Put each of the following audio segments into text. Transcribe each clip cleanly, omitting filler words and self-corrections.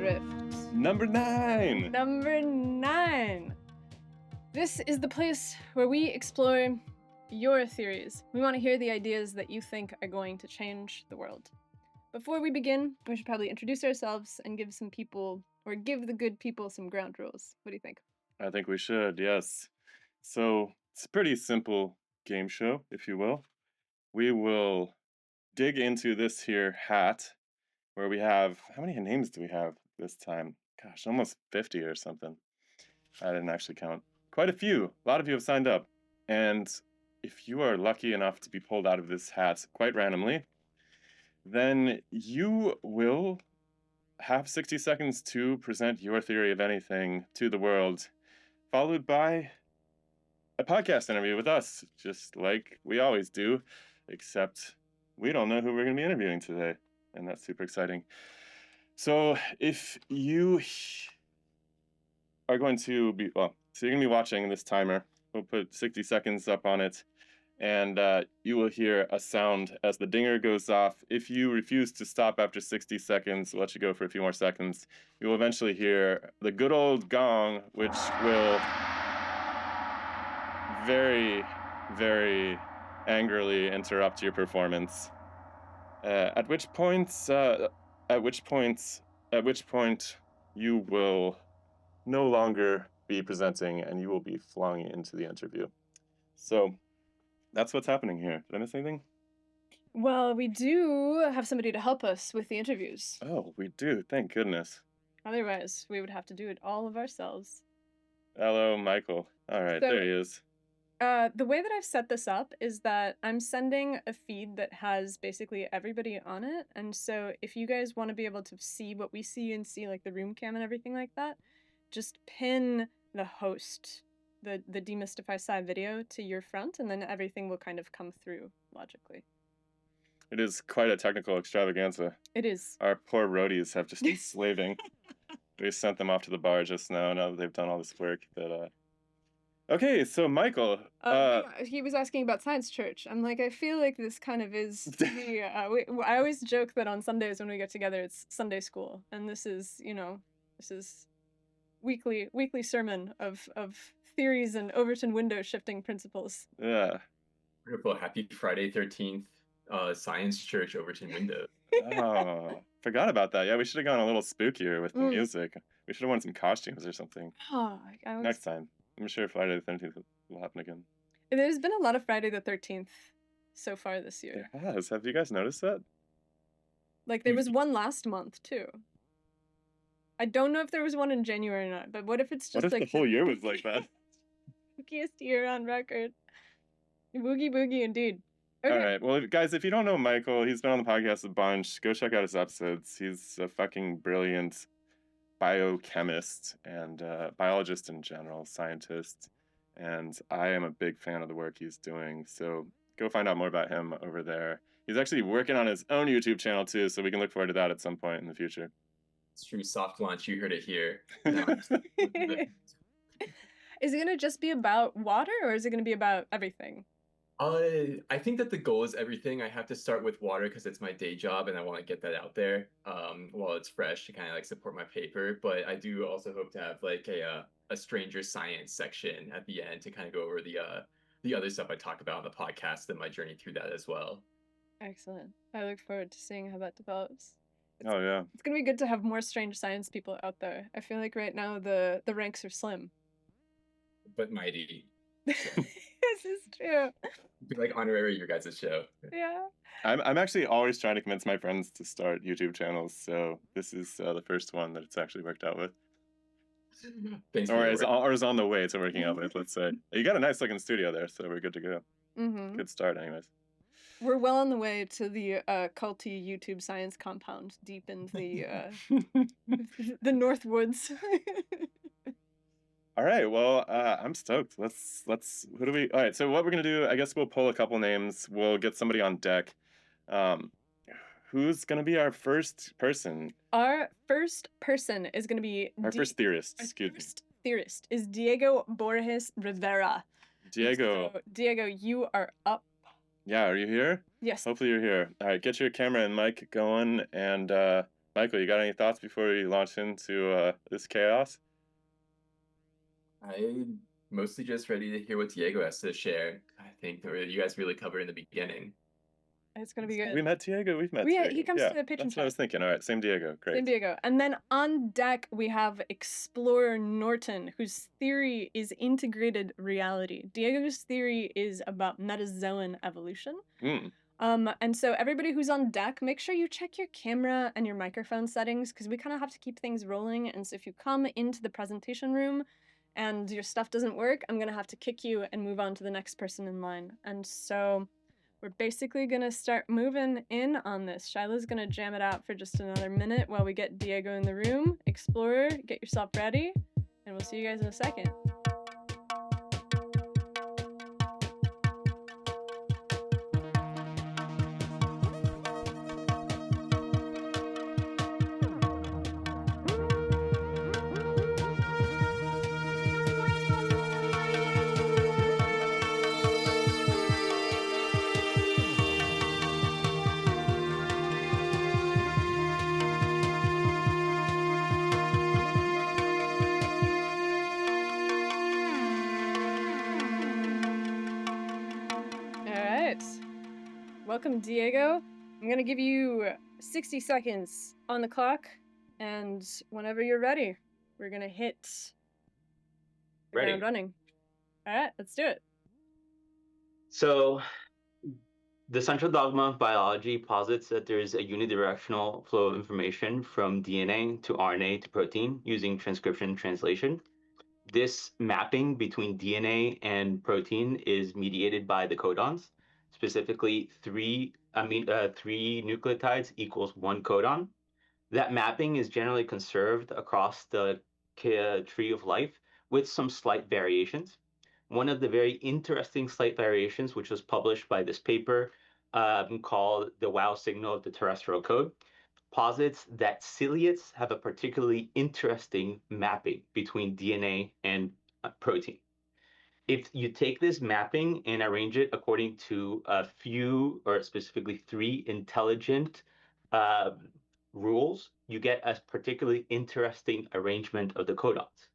Drift. Number 9! Number 9! This is the place where we explore your theories. We want to hear the ideas that you think are going to change the world. Before we begin, we should probably introduce ourselves and give the good people some ground rules. What do you think? I think we should, yes. So, it's a pretty simple game show, if you will. We will dig into this here hat, where we have, how many names do we have this time? Gosh, almost 50 or something. I didn't actually count. Quite a few. A lot of you have signed up. And if you are lucky enough to be pulled out of this hat quite randomly, then you will have 60 seconds to present your theory of anything to the world, followed by a podcast interview with us, just like we always do, except we don't know who we're going to be interviewing today, and that's super exciting. So if you are going to be, so you're going to be watching this timer. We'll put 60 seconds up on it, and you will hear a sound as the dinger goes off. If you refuse to stop after 60 seconds, we'll let you go for a few more seconds. You will eventually hear the good old gong, which will very, very angrily interrupt your performance. At which point you will no longer be presenting, and you will be flung into the interview. So that's what's happening here. Did I miss anything? Well, we do have somebody to help us with the interviews. Oh, we do. Thank goodness. Otherwise, we would have to do it all of ourselves. Hello, Michael. All right, So, there he is. The way that I've set this up is that I'm sending a feed that has basically everybody on it. And so if you guys want to be able to see what we see and see like the room cam and everything like that, just pin the host, the DemystifySci video to your front, and then everything will kind of come through logically. It is quite a technical extravaganza. It is. Our poor roadies have just been slaving. We sent them off to the bar just now that they've done all this work. But okay, so Michael. He was asking about Science Church. I'm like, I feel like this kind of is I always joke that on Sundays when we get together, it's Sunday school, and this is weekly sermon of theories and Overton window shifting principles. Yeah. Wonderful. Happy Friday 13th, Science Church Overton window. Oh, forgot about that. Yeah, we should have gone a little spookier with the music. We should have worn some costumes or something. Oh, Next time. I'm sure Friday the 13th will happen again. There's been a lot of Friday the 13th so far this year. It has. Have you guys noticed that? Like, there was one last month, too. I don't know if there was one in January or not, but what if it's just what if like... the whole year was like that? Spookiest year on record. Boogie boogie indeed. Okay. All right. Well, guys, if you don't know Michael, he's been on the podcast a bunch. Go check out his episodes. He's a fucking brilliant biochemist and biologist in general, scientist. And I am a big fan of the work he's doing. So go find out more about him over there. He's actually working on his own YouTube channel, too, so we can look forward to that at some point in the future. It's true. Soft launch. You heard it here. Is it going to just be about water, or is it going to be about everything? I think that the goal is everything. I have to start with water because it's my day job and I want to get that out there while it's fresh to kind of like support my paper. But I do also hope to have like a stranger science section at the end to kind of go over the other stuff I talk about on the podcast and my journey through that as well. Excellent. I look forward to seeing how that develops. Oh, yeah. It's going to be good to have more strange science people out there. I feel like right now the ranks are slim. But mighty. This is true. Be like honorary your guys' show. Yeah. I'm actually always trying to convince my friends to start YouTube channels, so this is the first one that it's actually worked out with. Thanks or is on the way to working out with, let's say. You got a nice looking studio there, so we're good to go. Mm-hmm. Good start, anyways. We're well on the way to the culty YouTube science compound deep in the the North Woods. All right, well, I'm stoked. Let's who do we? All right, so what we're gonna do? I guess we'll pull a couple names. We'll get somebody on deck. Who's gonna be our first person? Our first person is gonna be first theorist. Theorist is Diego Borges Rivera. Diego. So, Diego, you are up. Yeah, are you here? Yes. Hopefully you're here. All right, get your camera and mic going, and Michael, you got any thoughts before we launch into this chaos? I'm mostly just ready to hear what Diego has to share. I think that you guys really covered in the beginning. It's gonna be We good. met Diego. We've met He Diego. comes Yeah, to the patron that's what I was chat. thinking. All right, same Diego. Great. San Diego. And then on deck, we have Explorer Norton, whose theory is integrated reality. Diego's theory is about metazoan evolution. Hmm. And so everybody who's on deck, make sure you check your camera and your microphone settings, because we kind of have to keep things rolling. And so if you come into the presentation room and your stuff doesn't work, I'm gonna have to kick you and move on to the next person in line. And so we're basically gonna start moving in on this. Shiloh's gonna jam it out for just another minute while we get Diego in the room. Explorer, get yourself ready, and we'll see you guys in a second. Welcome, Diego. I'm gonna give you 60 seconds on the clock, and whenever you're ready, we're gonna hit the ground running. All right, let's do it. So, the central dogma of biology posits that there is a unidirectional flow of information from DNA to RNA to protein using transcription and translation. This mapping between DNA and protein is mediated by the codons, specifically three nucleotides equals one codon. That mapping is generally conserved across the tree of life with some slight variations. One of the very interesting slight variations, which was published by this paper called the wow signal of the terrestrial code, posits that ciliates have a particularly interesting mapping between DNA and protein. If you take this mapping and arrange it according to a few, or specifically three intelligent rules, you get a particularly interesting arrangement of the codons.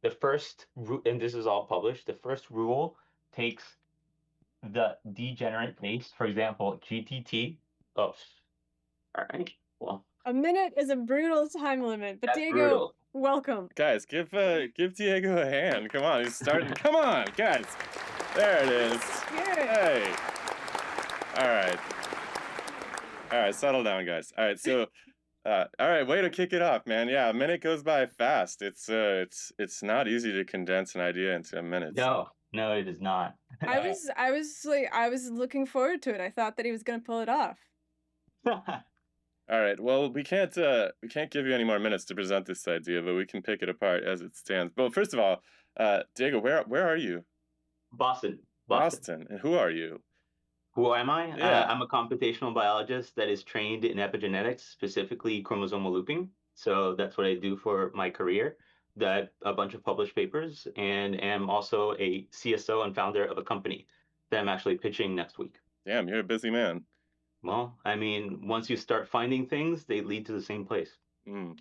The first, and this is all published, the first rule takes the degenerate base, for example, GTT. Oh, all right. Well, a minute is a brutal time limit, but that's Diego, brutal. Welcome. Guys, give Diego a hand. Come on, he's starting. Come on, guys. There it is. Hey. All right, settle down, guys. All right, so all right, way to kick it off, man. Yeah, a minute goes by fast. It's not easy to condense an idea into a minute. No, it is not. I was looking forward to it. I thought that he was gonna pull it off. All right. Well, we can't give you any more minutes to present this idea, but we can pick it apart as it stands. Well, first of all, Diego, where are you? Boston. And who are you? Who am I? Yeah. I'm a computational biologist that is trained in epigenetics, specifically chromosomal looping. So that's what I do for my career. That a bunch of published papers, and am also a CSO and founder of a company that I'm actually pitching next week. Damn, you're a busy man. Well, I mean, once you start finding things, they lead to the same place.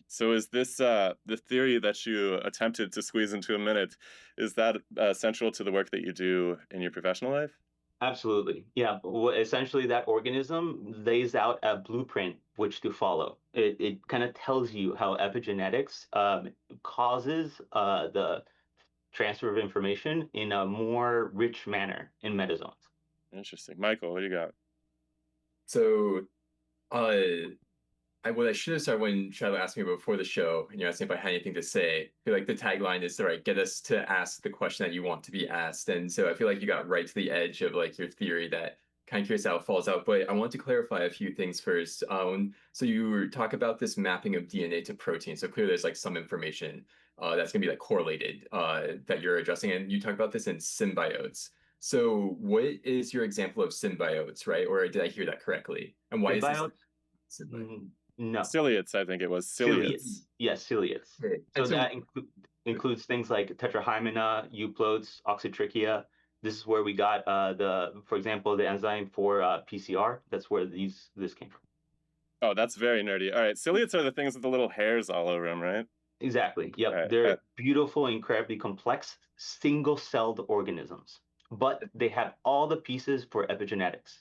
So is this the theory that you attempted to squeeze into a minute, is that central to the work that you do in your professional life? Absolutely. Yeah. Essentially, that organism lays out a blueprint which to follow. It kind of tells you how epigenetics causes the transfer of information in a more rich manner in metazones. Interesting. Michael, what do you got? So, what I should have started when Shiloh asked me before the show, and you asked me if I had anything to say. I feel like the tagline is to get us to ask the question that you want to be asked. And so I feel like you got right to the edge of your theory that kind of curious how it falls out. But I want to clarify a few things first. So you talk about this mapping of DNA to protein. So clearly there's some information that's gonna be correlated that you're addressing. And you talk about this in symbiotes. So what is your example of symbiotes, right? Or did I hear that correctly? And why Symbiotes? is this symbiote? No. Ciliates, I think it was. Ciliates. Yes, ciliates. Okay. So that includes things like tetrahymena, euplodes, oxytrichia. This is where we got for example, the enzyme for PCR. That's where this came from. Oh, that's very nerdy. All right, ciliates are the things with the little hairs all over them, right? Exactly. All Yep. right. They're beautiful, incredibly complex, single-celled organisms, but they have all the pieces for epigenetics.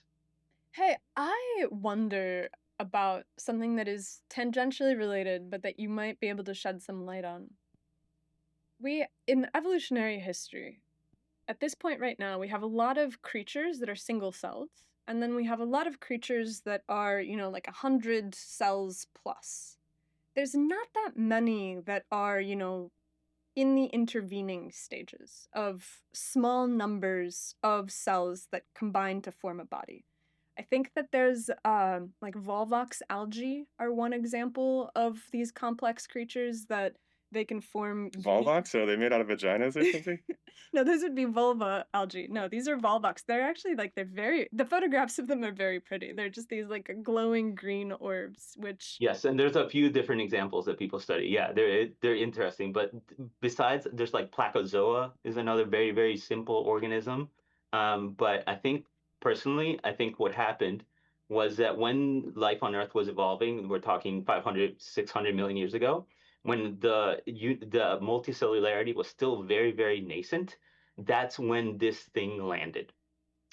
Hey, I wonder about something that is tangentially related, but that you might be able to shed some light on. In evolutionary history, at this point right now, we have a lot of creatures that are single celled, and then we have a lot of creatures that are, like 100 cells plus. There's not that many that are, in the intervening stages of small numbers of cells that combine to form a body. I think that there's like Volvox algae are one example of these complex creatures that they can form unique. Volvox? Are they made out of vaginas or something? No, those would be vulva algae. No, these are Volvox. They're actually like the photographs of them are very pretty. They're just these like glowing green orbs, which Yes, and there's a few different examples that people study. Yeah, they're interesting. But besides, there's like Placozoa is another very, very simple organism. But I think personally, I think what happened was that when life on Earth was evolving, we're talking 500, 600 million years ago, when the multicellularity was still very, very nascent, that's when this thing landed.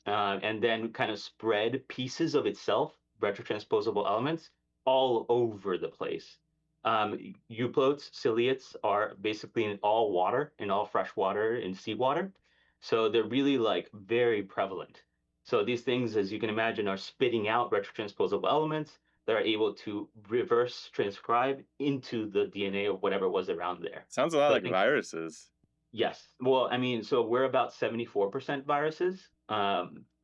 And then kind of spread pieces of itself, retrotransposable elements, all over the place. Euplotes, ciliates are basically in all water, in all fresh water, in seawater. So they're really like very prevalent. So these things, as you can imagine, are spitting out retrotransposable elements that are able to reverse transcribe into the DNA of whatever was around there. Sounds a lot So I like think viruses. yes. Well, I mean, so we're about 74% viruses,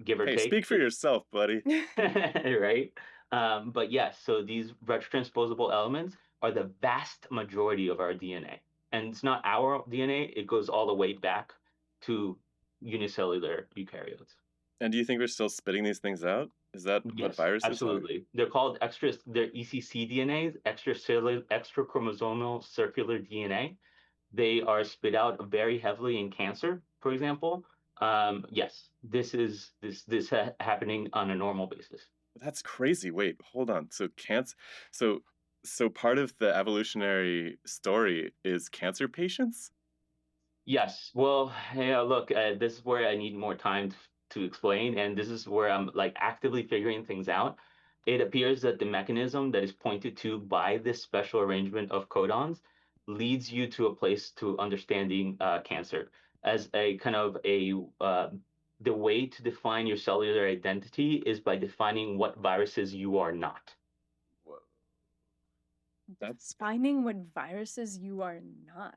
give or Hey, take. speak for yourself, buddy. Right? But yes, so these retrotransposable elements are the vast majority of our DNA. And it's not our DNA, it goes all the way back to unicellular eukaryotes. And do you think we're still spitting these things out? Is that what Yes, viruses are? absolutely. They're called they're ECC DNAs, extra chromosomal circular DNA. They are spit out very heavily in cancer, for example. Yes, this happening on a normal basis. That's crazy. Wait, hold on. So cancer. So so part of the evolutionary story is cancer patients? Yes. Well, yeah, look, this is where I need more time to explain, and this is where I'm like actively figuring things out. It appears that the mechanism that is pointed to by this special arrangement of codons leads you to a place to understanding cancer as a kind of the way to define your cellular identity is by defining what viruses you are not. Whoa. That's defining what viruses you are not.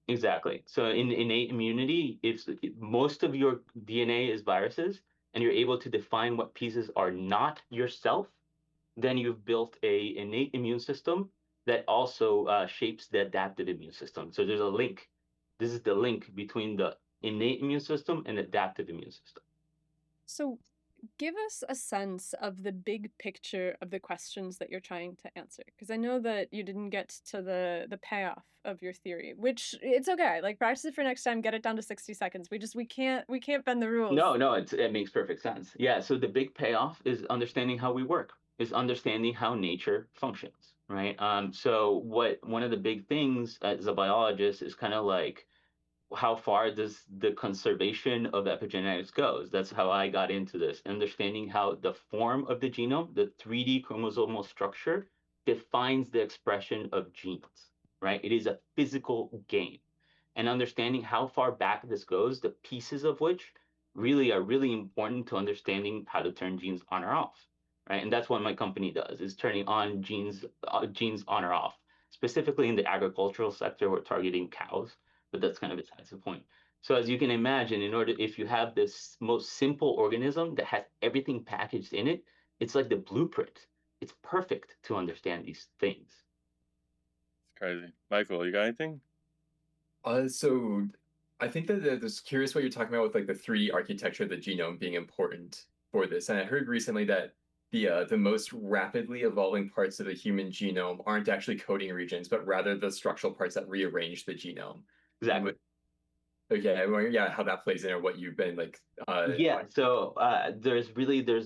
Exactly. So in innate immunity, if most of your DNA is viruses and you're able to define what pieces are not yourself, then you've built a innate immune system that also shapes the adaptive immune system. So there's a link. This is the link between the innate immune system and adaptive immune system. So give us a sense of the big picture of the questions that you're trying to answer, because I know that you didn't get to the payoff of your theory, which it's okay. Like practice it for next time, get it down to 60 seconds. We can't bend the rules. No, it makes perfect sense. Yeah, so the big payoff is understanding how we work, is understanding how nature functions, right? So one of the big things as a biologist is kind of like how far does the conservation of epigenetics goes? That's how I got into this, understanding how the form of the genome, the 3D chromosomal structure, defines the expression of genes, right? It is a physical game. And understanding how far back this goes, the pieces of which really are really important to understanding how to turn genes on or off, right? And that's what my company does, is turning on genes on or off. Specifically in the agricultural sector, we're targeting cows, but that's kind of besides the point. So as you can imagine, if you have this most simple organism that has everything packaged in it, it's like the blueprint. It's perfect to understand these things. crazy. Michael, you got anything? So I think that there's curious what you're talking about with like the 3D architecture of the genome being important for this. And I heard recently that the most rapidly evolving parts of the human genome aren't actually coding regions, but rather the structural parts that rearrange the genome. And Exactly. Okay, I'm wondering, yeah, how that plays in or what you've been like. Yeah, so there's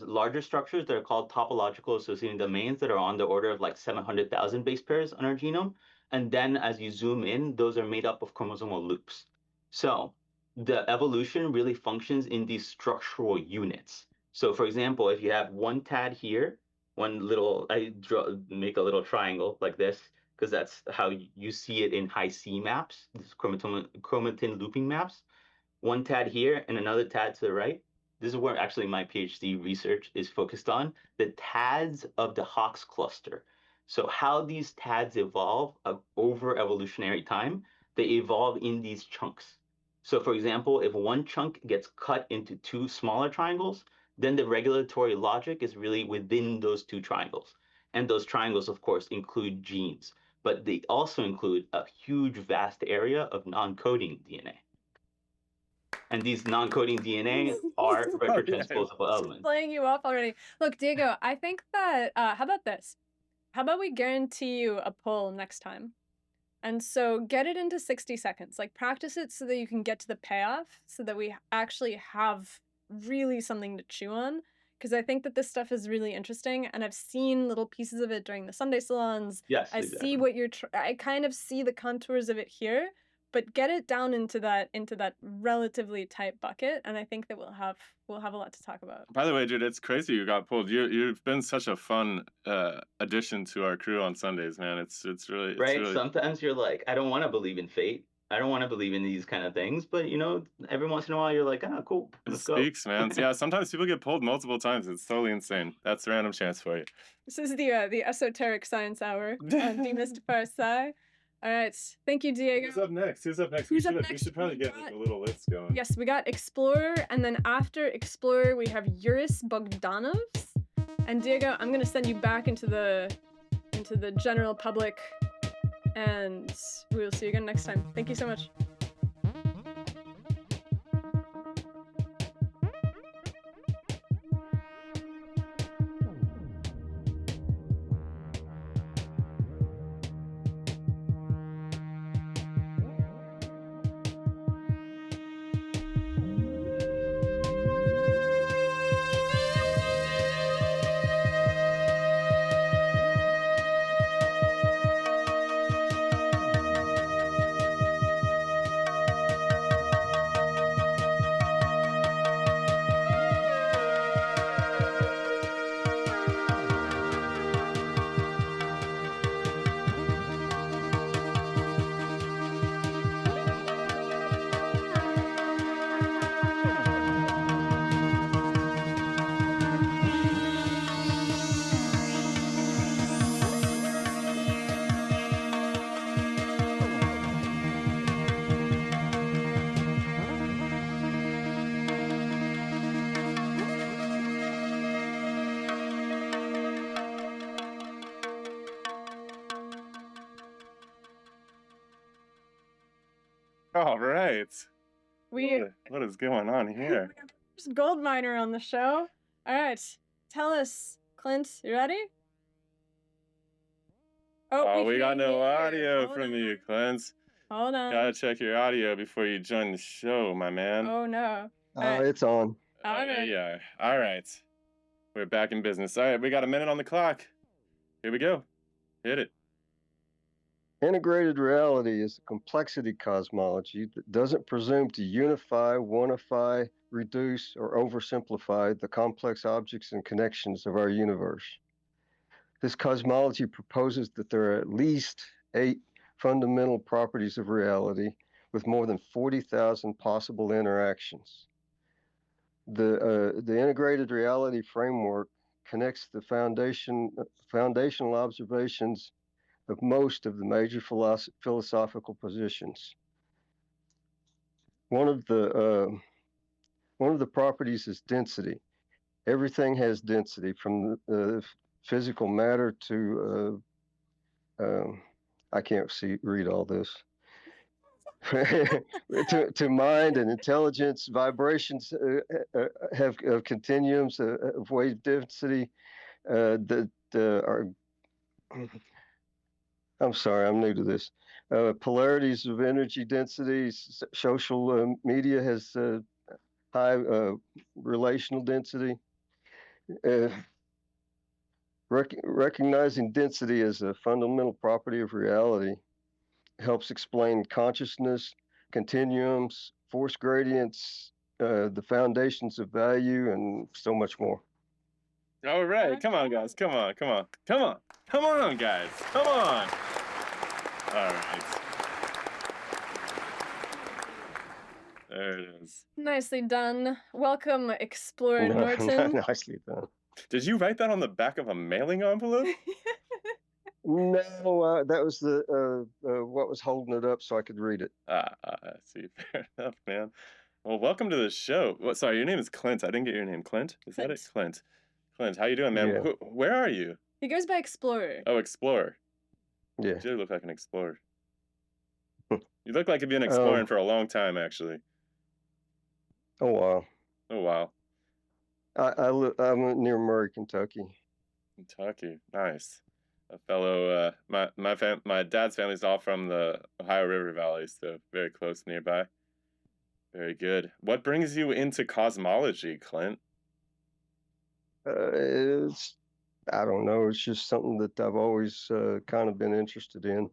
larger structures that are called topological associating domains that are on the order of like 700,000 base pairs on our genome. And then as you zoom in, those are made up of chromosomal loops. So the evolution really functions in these structural units. So for example, if you have one TAD here, make a little triangle like this, because that's how you see it in high C maps, this chromatin looping maps. One TAD here and another TAD to the right. This is where actually my PhD research is focused on, the TADs of the Hox cluster. So how these TADs evolve over evolutionary time, they evolve in these chunks. So for example, if one chunk gets cut into two smaller triangles, then the regulatory logic is really within those two triangles. And those triangles, of course, include genes, but they also include a huge, vast area of non-coding DNA. And these non-coding DNA are Oh, yeah. retrotransposable elements. Playing you off already. Look, Diego, I think that, how about this? How about we guarantee you a poll next time? And so get it into 60 seconds. Like, practice it so that you can get to the payoff, so that we actually have really something to chew on. Because I think that this stuff is really interesting, and I've seen little pieces of it during the Sunday salons. Yes, I exactly. see what you're. I kind of see the contours of it here, but get it down into that relatively tight bucket, and I think that we'll have a lot to talk about. By the way, dude, it's crazy you got pulled. You've been such a fun addition to our crew on Sundays, man. It's really Right? Sometimes you're like, I don't want to believe in fate. I don't want to believe in these kind of things, but you know, every once in a while you're like, ah, cool, it let's go. speaks, man. Yeah, sometimes people get pulled multiple times. It's totally insane. That's a random chance for you. This is the esoteric science hour on DemystifySci. All right, thank you, Diego. Who's up next? Who's up We next? should probably We get got- like a little list going. Yes, we got Explorer, and then after Explorer, we have Yuris Bogdanovs. And Diego, I'm gonna send you back into the general public, and we will see you again next time. Thank you so much. All right. We What is going on here? There's Gold Miner on the show. All right, tell us, Clint, you ready? Oh, we got can't no hear. audio Hold from on. you, Clint. Hold on. Gotta check your audio before you join the show, my man. Oh no. Alright. It's on. All right. Yeah. All right. We're back in business. All right, we got a minute on the clock. Here we go. Hit it. Integrated reality is a complexity cosmology that doesn't presume to unify, oneify, reduce, or oversimplify the complex objects and connections of our universe. This cosmology proposes that there are at least 8 fundamental properties of reality with more than 40,000 possible interactions. The integrated reality framework connects the foundational observations of most of the major philosophical positions. One of the properties is density. Everything has density, from physical matter to I can't read all this. to mind and intelligence. Vibrations have continuums of wave density that are. I'm sorry, I'm new to this. polarities of energy densities. Social media has high relational density. Uh, recognizing density as a fundamental property of reality helps explain consciousness, continuums, force gradients, the foundations of value, and so much more. All right, come on, guys, come on, come on, come on, come on, guys, come on. All right. There it is. Nicely done. Welcome, Explorer Norton. Nicely done. Did you write that on the back of a mailing envelope? No, that was the what was holding it up so I could read it. See, fair enough, man. Well, welcome to the show. What? Sorry, your name is Clint. I didn't get your name. Clint? Is that it? Clint. Clint, how you doing, man? Yeah. Where are you? He goes by Explorer. Oh, Explorer. Yeah. You do look like an explorer. You look like you've been exploring for a long time, actually. Oh wow. Oh wow. I'm near Murray, Kentucky. Kentucky, nice. A fellow, my dad's family's all from the Ohio River Valley, so very close nearby. Very good. What brings you into cosmology, Clint? I don't know. It's just something that I've always kind of been interested in,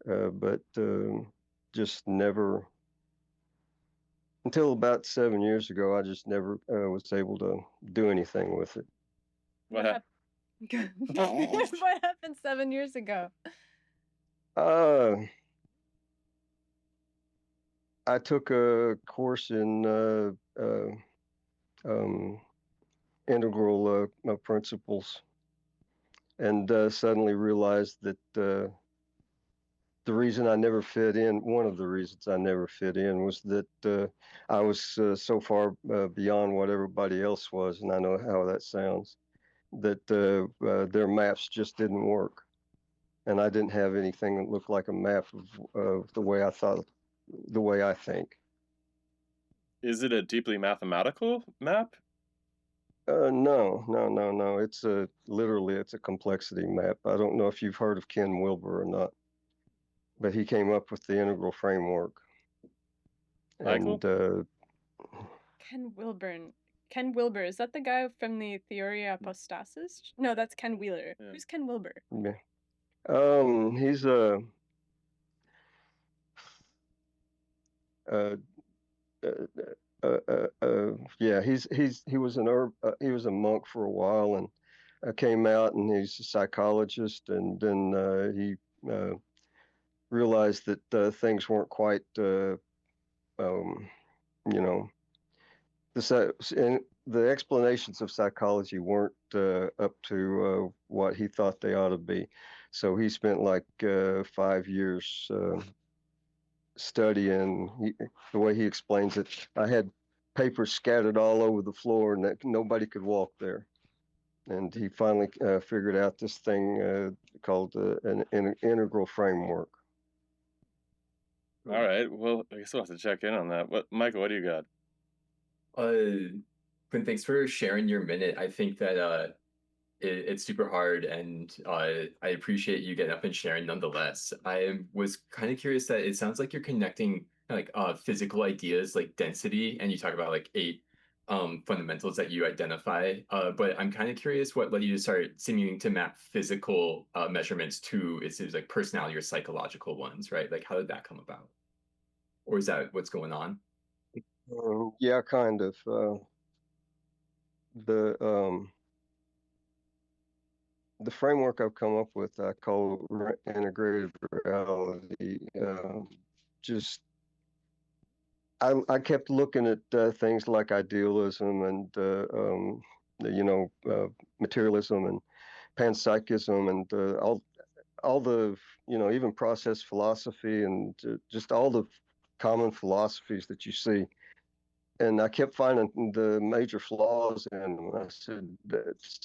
but just never. Until about 7 years ago, I just never was able to do anything with it. What happened? What happened 7 years ago? I took a course in integral principles, and suddenly realized that the reason I never fit in, one of the reasons I never fit in, was that I was so far beyond what everybody else was, and I know how that sounds, that their maps just didn't work. And I didn't have anything that looked like a map of the way I thought, the way I think. Is it a deeply mathematical map? No. It's literally it's a complexity map. I don't know if you've heard of Ken Wilber or not, but he came up with the integral framework. Michael? And Ken Wilburn. Ken Wilber, is that the guy from the Theoria Apostasis? No, that's Ken Wheeler. Yeah. Who's Ken Wilber? Yeah. He's yeah, he was he was a monk for a while, and came out, and he's a psychologist, and then he realized that things weren't quite you know, the explanations of psychology weren't up to what he thought they ought to be. So he spent like 5 years studying. The way he explains it, I had papers scattered all over the floor, and that nobody could walk there. And he finally figured out this thing called an integral framework. All right. Well, I guess we'll have to check in on that. Michael, what do you got? Quinn, thanks for sharing your minute. I think that it's super hard, and I appreciate you getting up and sharing nonetheless. I was kind of curious that it sounds like you're connecting like physical ideas like density, and you talk about like 8 fundamentals that you identify. But I'm kind of curious what led you to start seeming to map physical measurements to it seems like personality or psychological ones, right? Like how did that come about? Or is that what's going on? Yeah, kind of. The framework I've come up with, I call integrated reality. Just I kept looking at things like idealism and materialism and panpsychism and all the even process philosophy and just all the common philosophies that you see. And I kept finding the major flaws in them. I said,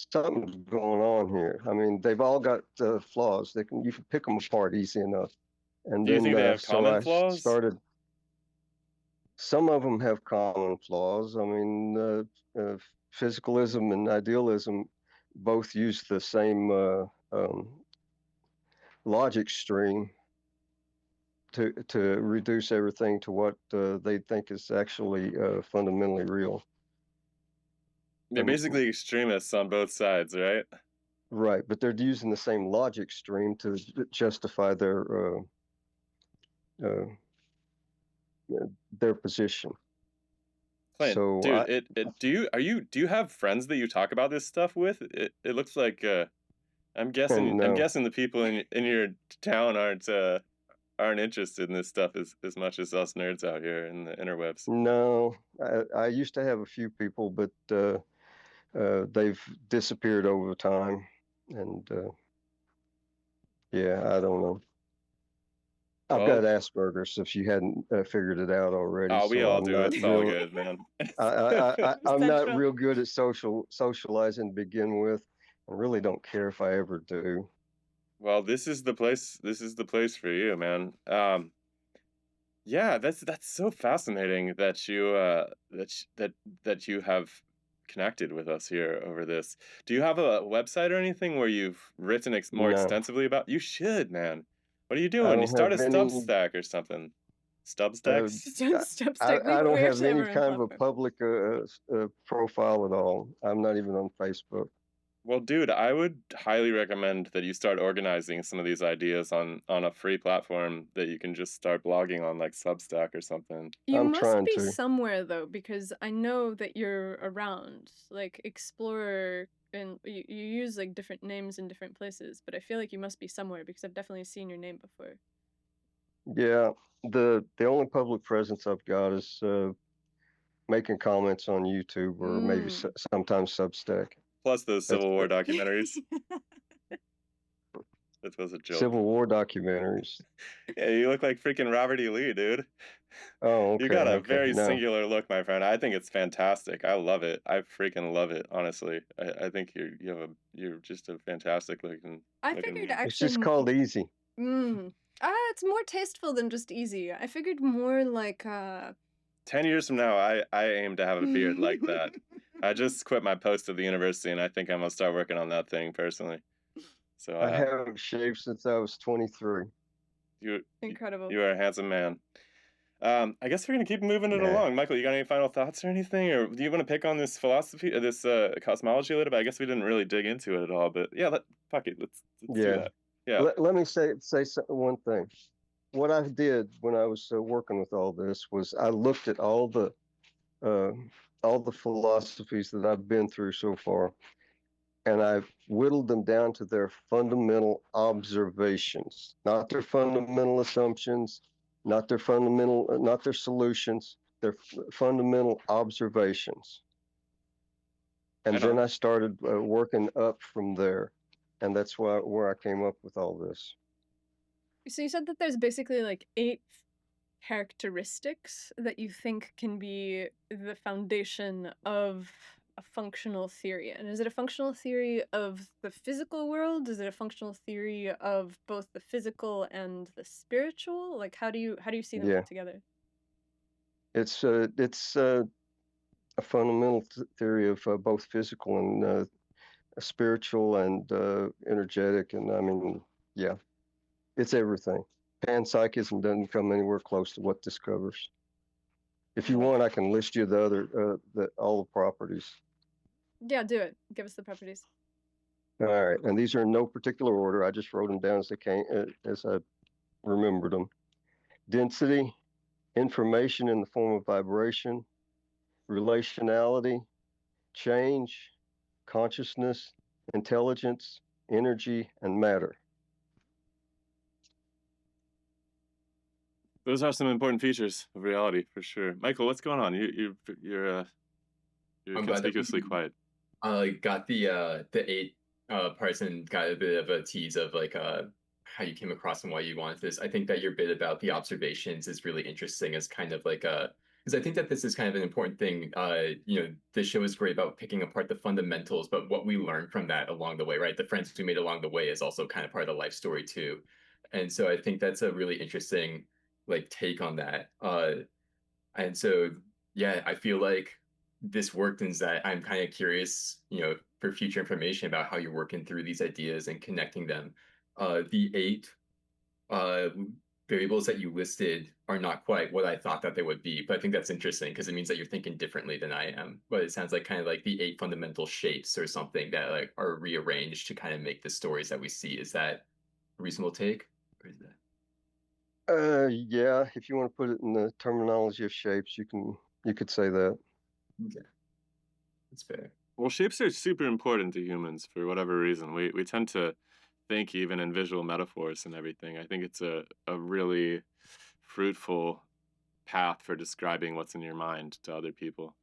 something's going on here. I mean, they've all got flaws. You can pick them apart easy enough. And Do you then think they have so common I flaws? started. Some of them have common flaws. I mean, physicalism and idealism both use the same logic stream, to reduce everything to what they think is actually fundamentally real. They're basically extremists on both sides, right? Right, but they're using the same logic stream to justify uh, their position. Clint, So dude, do you have friends that you talk about this stuff with? It looks like I'm guessing no, the people in your town aren't interested in this stuff as much as us nerds out here in the interwebs. no. I used to have a few people, but they've disappeared over time, and yeah, I don't know. I've got Well, Asperger's, if you hadn't figured it out already. oh, we So all I'm do. not It's all real. good, man. I'm not Central. real good at socializing to begin with. I really don't care if I ever do. Well, this is the place. This is the place for you, man. Yeah, that's so fascinating that you that you have connected with us here over this. Do you have a website or anything where you've written more No, extensively about? You should, man. What are you I doing? You don't start a have any. Substack or something. Uh, Substack? Step I, stack. I don't We have actually have any our own kind of a platform. public profile at all. I'm not even on Facebook. Well, dude, I would highly recommend that you start organizing some of these ideas on a free platform that you can just start blogging on, like Substack or something. You I'm must trying be to. somewhere though, because I know that you're around, like Explorer, and you use like different names in different places. But I feel like you must be somewhere because I've definitely seen your name before. Yeah, the only public presence I've got is making comments on YouTube or maybe Mm. sometimes Substack. Plus those That's Civil War documentaries. That was a joke. Civil War documentaries. Yeah, you look like freaking Robert E. Lee, dude. Oh, You okay, got a okay. very No, singular look, my friend. I think it's fantastic. I love it. I freaking love it, honestly. I think you're just a fantastic I looking figured dude. it's actually. just called easy. It's more tasteful than just easy. I figured more like 10 years from now, I aim to have a beard like that. I just quit my post at the university, and I think I'm gonna start working on that thing personally. So I haven't shaved since I was 23. you incredible. you are a handsome man. I guess we're gonna keep moving it Nah, along. Michael, you got any final thoughts or anything, or do you want to pick on this philosophy, this cosmology a little bit? I guess we didn't really dig into it at all, but yeah, fuck it, let's do yeah. that. Yeah, Let me say one thing. What I did when I was working with all this was I looked at uh, all the philosophies that I've been through so far, and I've whittled them down to their fundamental observations, not their fundamental assumptions, not their solutions, their fundamental observations. And right then on. I started working up from there, and that's where I came up with all this. So you said that there's basically like 8 characteristics that you think can be the foundation of a functional theory. And is it a functional theory of the physical world? Is it a functional theory of both the physical and the spiritual? Like how do you see them Yeah, fit together? it's a fundamental theory of both physical and spiritual and energetic, and I mean, yeah, it's everything. Panpsychism doesn't come anywhere close to what this covers. If you Well, want, I can list you the other all the properties. yeah, do it. Give us the properties. All right, and these are in no particular order. I just wrote them down as they came, as I remembered them. Density, information in the form of vibration, relationality, change, consciousness, intelligence, energy, and matter. Those are some important features of reality for sure. Michael, what's going on? You're I'm glad that conspicuously quiet. got the 8 parts and got a bit of a tease of like how you came across and why you wanted this. I think that your bit about the observations is really interesting as kind of like a because I think that this is kind of an important thing. This show is great about picking apart the fundamentals, but what we learn from that along the way, right? The friends we made along the way is also kind of part of the life story too. And so I think that's a really interesting like take on that. And so yeah, I feel like this worked in that I'm kind of curious, for future information about how you're working through these ideas and connecting them. The 8 uh variables that you listed are not quite what I thought that they would be. But I think that's interesting because it means that you're thinking differently than I am. But it sounds like kind of like the 8 fundamental shapes or something that like are rearranged to kind of make the stories that we see. Is that a reasonable take? Or is that... Yeah, if you want to put it in the terminology of shapes, you could say that. Okay. That's fair. Well, shapes are super important to humans for whatever reason. We tend to think even in visual metaphors and everything. I think it's a really fruitful path for describing what's in your mind to other people.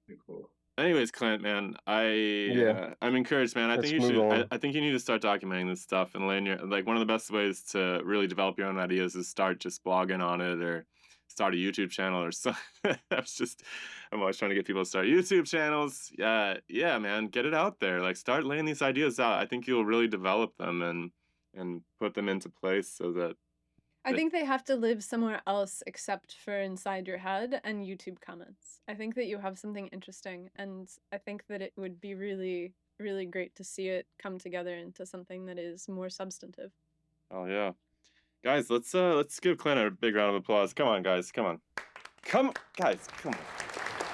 Pretty cool. Anyways, Clint, man, I'm encouraged, man. I Let's think you move should. on. I think you need to start documenting this stuff and laying your like one of the best ways to really develop your own ideas is start just blogging on it or start a YouTube channel or something. I'm always trying to get people to start YouTube channels. Yeah, man, get it out there. Like, start laying these ideas out. I think you'll really develop them and put them into place so that I think they have to live somewhere else except for inside your head and YouTube comments. I think that you have something interesting, and I think that it would be really, really great to see it come together into something that is more substantive. Oh yeah, guys, let's give Clint a big round of applause. Come on, guys, come on, guys, come on.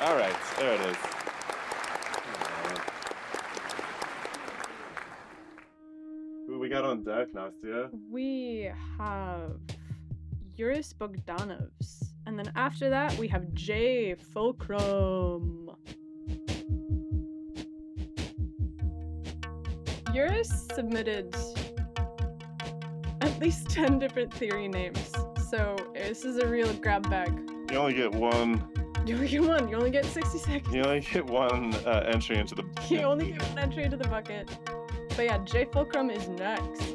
All right, there it is. Who we got on deck, Nastya? We have Yuris Bogdanovs, and then after that we have Jay Fulcrum. Yuris submitted at least 10 different theory names, so this is a real grab bag. You only get one. You only get one. You only get 60 seconds. You only get one entry into the. You only get one entry into the bucket. But yeah, Jay Fulcrum is next.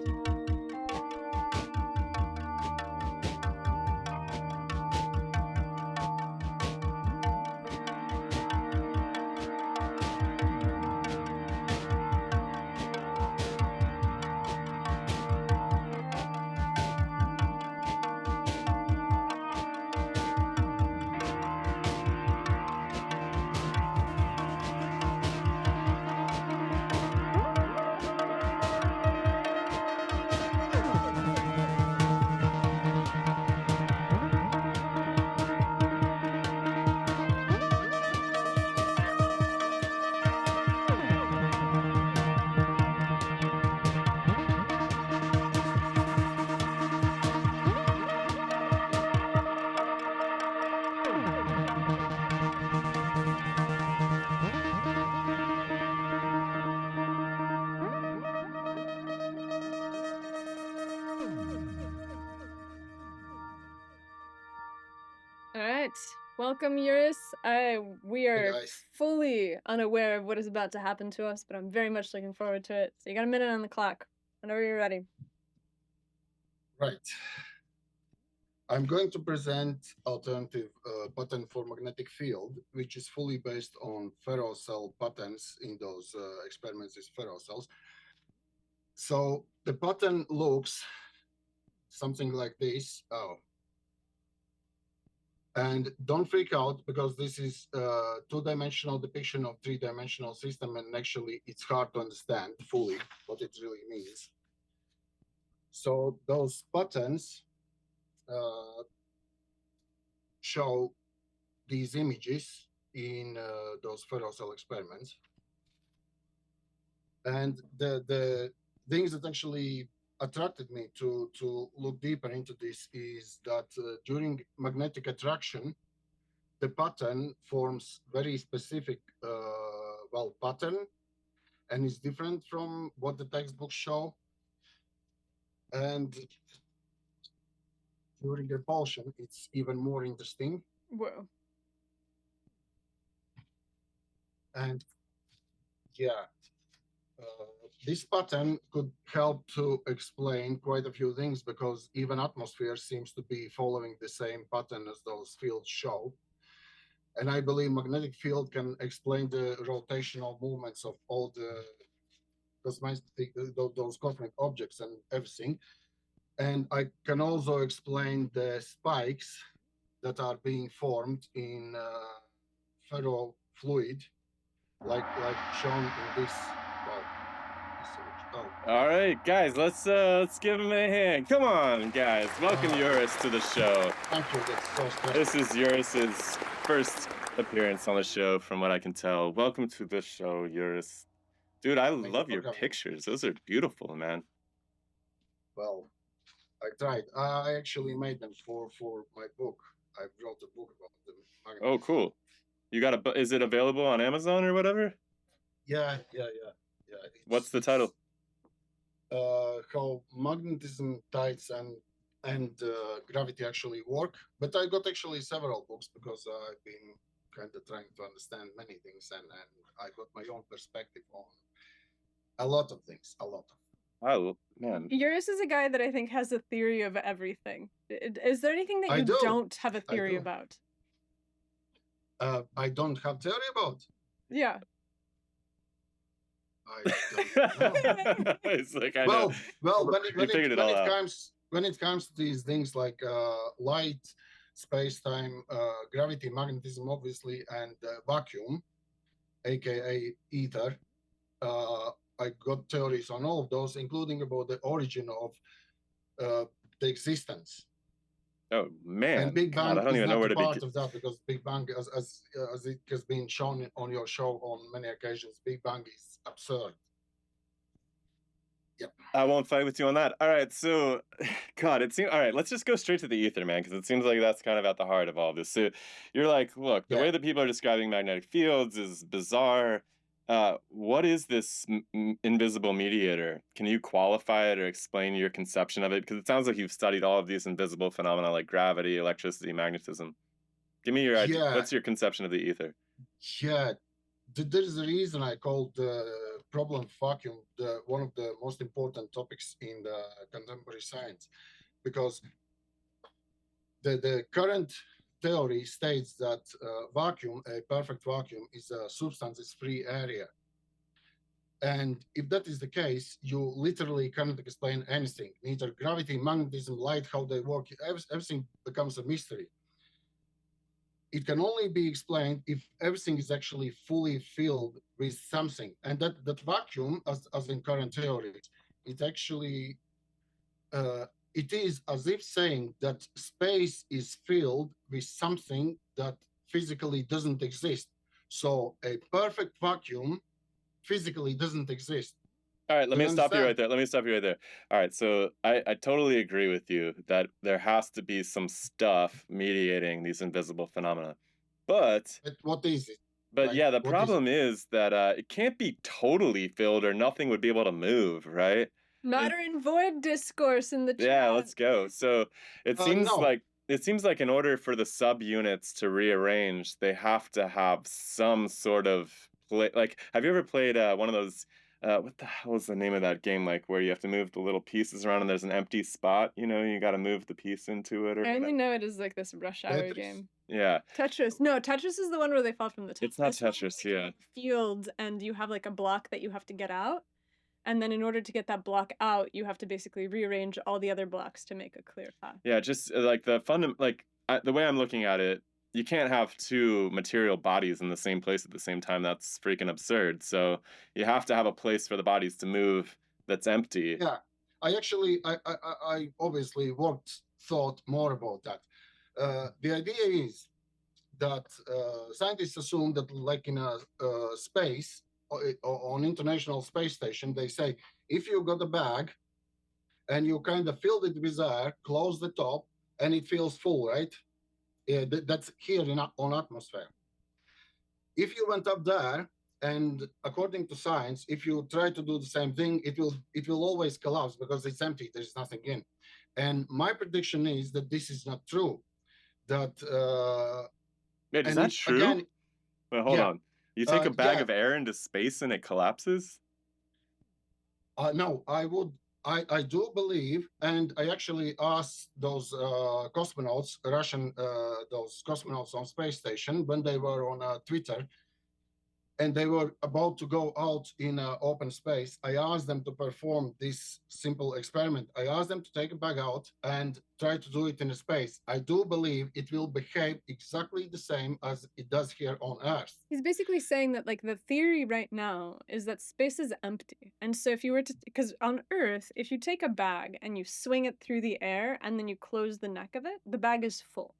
Alright, welcome Yuris. We are fully unaware of what is about to happen to us, but I'm very much looking forward to it. So you got a minute on the clock, whenever you're ready. Right. I'm going to present alternative pattern for magnetic field, which is fully based on ferrocell patterns in those experiments with ferrocells. So the pattern looks something like this. And don't freak out, because this is a two-dimensional depiction of three-dimensional system, and actually it's hard to understand fully what it really means. So those patterns show these images in those ferrocell experiments. And the things that actually attracted me to look deeper into this is that during magnetic attraction, the pattern forms very specific, pattern, and is different from what the textbooks show. And during repulsion, it's even more interesting. Whoa. And yeah, this pattern could help to explain quite a few things, because even atmosphere seems to be following the same pattern as those fields show. And I believe magnetic field can explain the rotational movements of all the those cosmic objects and everything. And I can also explain the spikes that are being formed in ferrofluid, like shown in this image. Oh, All right, guys, let's give him a hand. Come on, guys. Welcome Eurus to the show. thank you. That's so special. This is Eurus's first appearance on the show, from what I can tell. Welcome to the show, Eurus. Dude, I Thank you love for your coming. pictures. Those are beautiful, man. Well, I tried. I actually made them for my book. I wrote a book about them. Oh, cool. You got a? Is it available on Amazon or whatever? Yeah. What's the title? How magnetism, tides, and gravity actually work. But I got actually several books because I've been kind of trying to understand many things, and I got my own perspective on a lot of things. A lot of. Oh, man. Eurus is a guy that I think has a theory of everything. Is there anything that I you do. don't have a theory do. about? I don't have theory about. Yeah. I don't know. It's like, I know. Well, when it comes to these things like light, space-time, gravity, magnetism, obviously, and vacuum, aka ether, I got theories on all of those, including about the origin of the existence. Oh man! And Big Bang God, I don't is even know not where a to part begin. of that, because Big Bang, as it has been shown on your show on many occasions, Big Bang is absurd. Yep. I won't fight with you on that. All right, so, God, it seems. All right, let's just go straight to the ether, man, because it seems like that's kind of at the heart of all this. So, you're like, look, the Yeah. way that people are describing magnetic fields is bizarre. What is this invisible mediator? Can you qualify it or explain your conception of it? Because it sounds like you've studied all of these invisible phenomena like gravity, electricity, magnetism. Give me your idea. Yeah. What's your conception of the ether? Yeah, there's a reason I called the problem vacuum one of the most important topics in the contemporary science, because the current theory states that vacuum, a perfect vacuum, is a substances-free area. And if that is the case, you literally cannot explain anything. Neither gravity, magnetism, light, how they work, everything becomes a mystery. It can only be explained if everything is actually fully filled with something. And that vacuum, as in current theories, it actually, it is as if saying that space is filled with something that physically doesn't exist. So a perfect vacuum physically doesn't exist. All right, let Do me you stop you right understand? there. Let me stop you right there. All right, so I totally agree with you that there has to be some stuff mediating these invisible phenomena. But But what is it? but Like, yeah, the what is it? problem is that it can't be totally filled or nothing would be able to move, right? Matter and void discourse in the chat. Yeah, let's go. So it seems No. like in order for the subunits to rearrange, they have to have some sort of like, have you ever played one of those what the hell is the name of that game, like where you have to move the little pieces around and there's an empty spot, you got to move the piece into it or I only whatever. know it is like this Rush Hour Tetris? game. Yeah. Tetris. No, Tetris is the one where they fall from the top. It's not This one, Tetris, like, yeah. Field, and you have like a block that you have to get out. And then in order to get that block out, you have to basically rearrange all the other blocks to make a clear path. Yeah, just like the the way I'm looking at it, you can't have two material bodies in the same place at the same time. That's freaking absurd. So you have to have a place for the bodies to move that's empty. Yeah, I obviously thought more about that. The idea is that scientists assume that, like in a space or on International Space Station, they say if you got a bag and you kind of filled it with air, close the top, and it feels full, right? That's here on atmosphere. If you went up there, and according to science, if you try to do the same thing, it will always collapse because it's empty. There's nothing in. And my prediction is that this is not true. That Wait, is that true? Again, wait, hold yeah, on. You take a bag yeah. of air into space and it collapses? No, I do believe, and I actually asked those cosmonauts, Russian, those cosmonauts on space station when they were on Twitter. and they were about to go out in open space, I asked them to perform this simple experiment. I asked them to take a bag out and try to do it in a space. I do believe it will behave exactly the same as it does here on Earth. He's basically saying that, like, the theory right now is that space is empty. And so if you were to, because on Earth, if you take a bag and you swing it through the air and then you close the neck of it, the bag is full.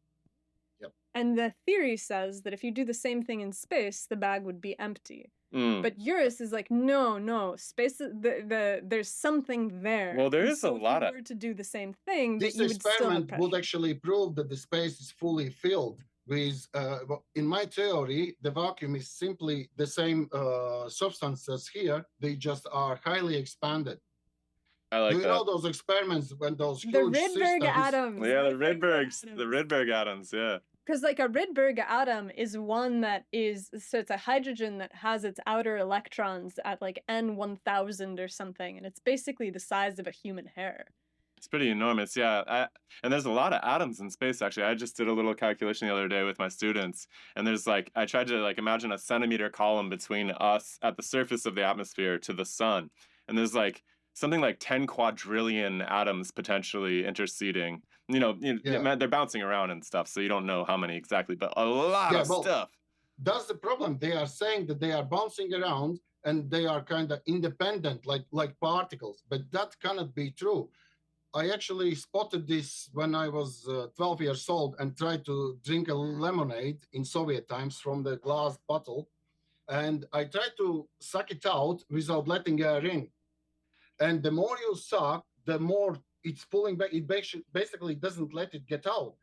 Yep. And the theory says that if you do the same thing in space, the bag would be empty. But yours is like, no, space, there's something there. Well, there And is a so if lot you of were to do the same thing, This that you would still have experiment would pressure. actually prove that the space is fully filled with, in my theory, the vacuum is simply the same substance as here. They just are highly expanded. I like Do you that. know those experiments when those The huge Rydberg systems? atoms. Yeah, the Rydberg Rydberg atoms, yeah. Because, like, a Rydberg atom is one that is, so it's a hydrogen that has its outer electrons at, like, N1000 or something, and it's basically the size of a human hair. It's pretty enormous, yeah. And there's a lot of atoms in space, actually. I just did a little calculation the other day with my students, and there's, like, I tried to, like, imagine a centimeter column between us at the surface of the atmosphere to the sun, and there's, like, something like 10 quadrillion atoms potentially interceding. Yeah. They're bouncing around and stuff, so you don't know how many exactly, but a lot of stuff. That's the problem. They are saying that they are bouncing around and they are kind of independent, like particles, but that cannot be true. I actually spotted this when I was 12 years old and tried to drink a lemonade in Soviet times from the glass bottle. And I tried to suck it out without letting air in. And the more you suck, the more it's pulling back. It basically doesn't let it get out.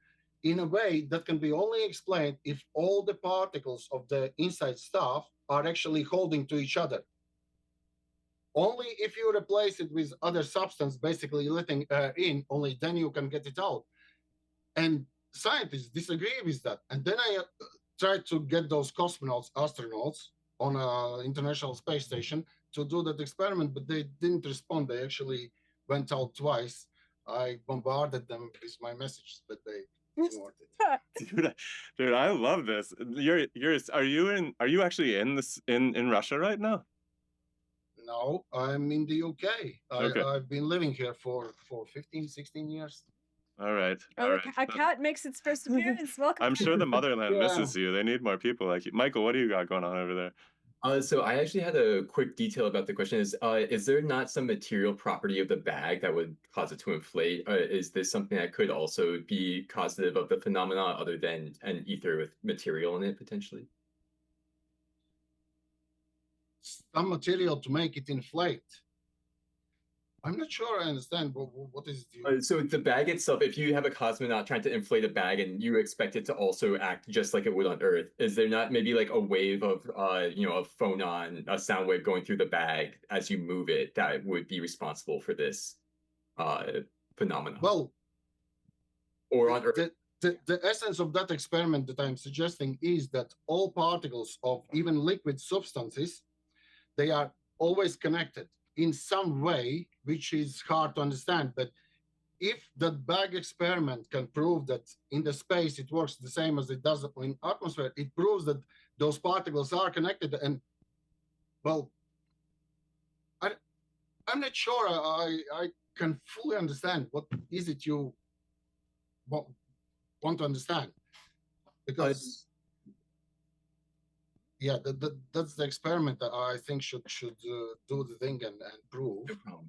In a way that can be only explained if all the particles of the inside stuff are actually holding to each other. Only if you replace it with other substance, basically letting air in, only then you can get it out. And scientists disagree with that. And then I tried to get those cosmonauts, astronauts on an International Space Station to do that experiment, but they didn't respond. They actually went out twice. I bombarded them with my messages, but they ignored it. Dude, I love this. Are you actually in Russia right now? No, I'm in the UK. Okay. I've been living here for 15, 16 years. All right. Oh, a cat makes its first appearance. Welcome. I'm sure the motherland Yeah. misses you. They need more people like you. Michael, what do you got going on over there? So I actually had a quick detail about the question is there not some material property of the bag that would cause it to inflate? Is this something that could also be causative of the phenomena other than an ether with material in it potentially? Some material to make it inflate. I'm not sure I understand what is the... So the bag itself, if you have a cosmonaut trying to inflate a bag and you expect it to also act just like it would on Earth, is there not maybe like a wave of a phonon, a sound wave going through the bag as you move it that would be responsible for this phenomenon? Well, or on Earth. The essence of that experiment that I'm suggesting is that all particles of even liquid substances, they are always connected in some way, which is hard to understand. But if that bag experiment can prove that in the space it works the same as it does in atmosphere, it proves that those particles are connected. And well, I'm not sure I can fully understand what is it you want to understand, because yeah, that's the experiment that I think should do the thing and prove. No problem.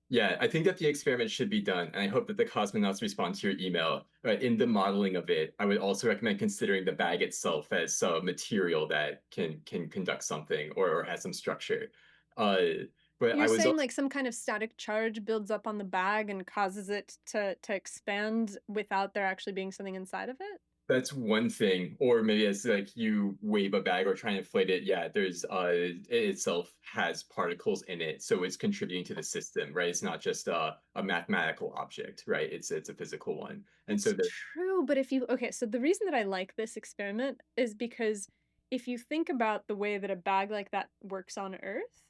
Yeah, I think that the experiment should be done, and I hope that the cosmonauts respond to your email. In the modeling of it, I would also recommend considering the bag itself as some material that can conduct something or has some structure. But You're saying like some kind of static charge builds up on the bag and causes it to expand without there actually being something inside of it? That's one thing. Or maybe as like you wave a bag or try and inflate it, yeah, there's it itself has particles in it, so it's contributing to the system, right? It's not just a mathematical object, right? It's a physical one. And so true, but so the reason that I like this experiment is because if you think about the way that a bag like that works on Earth,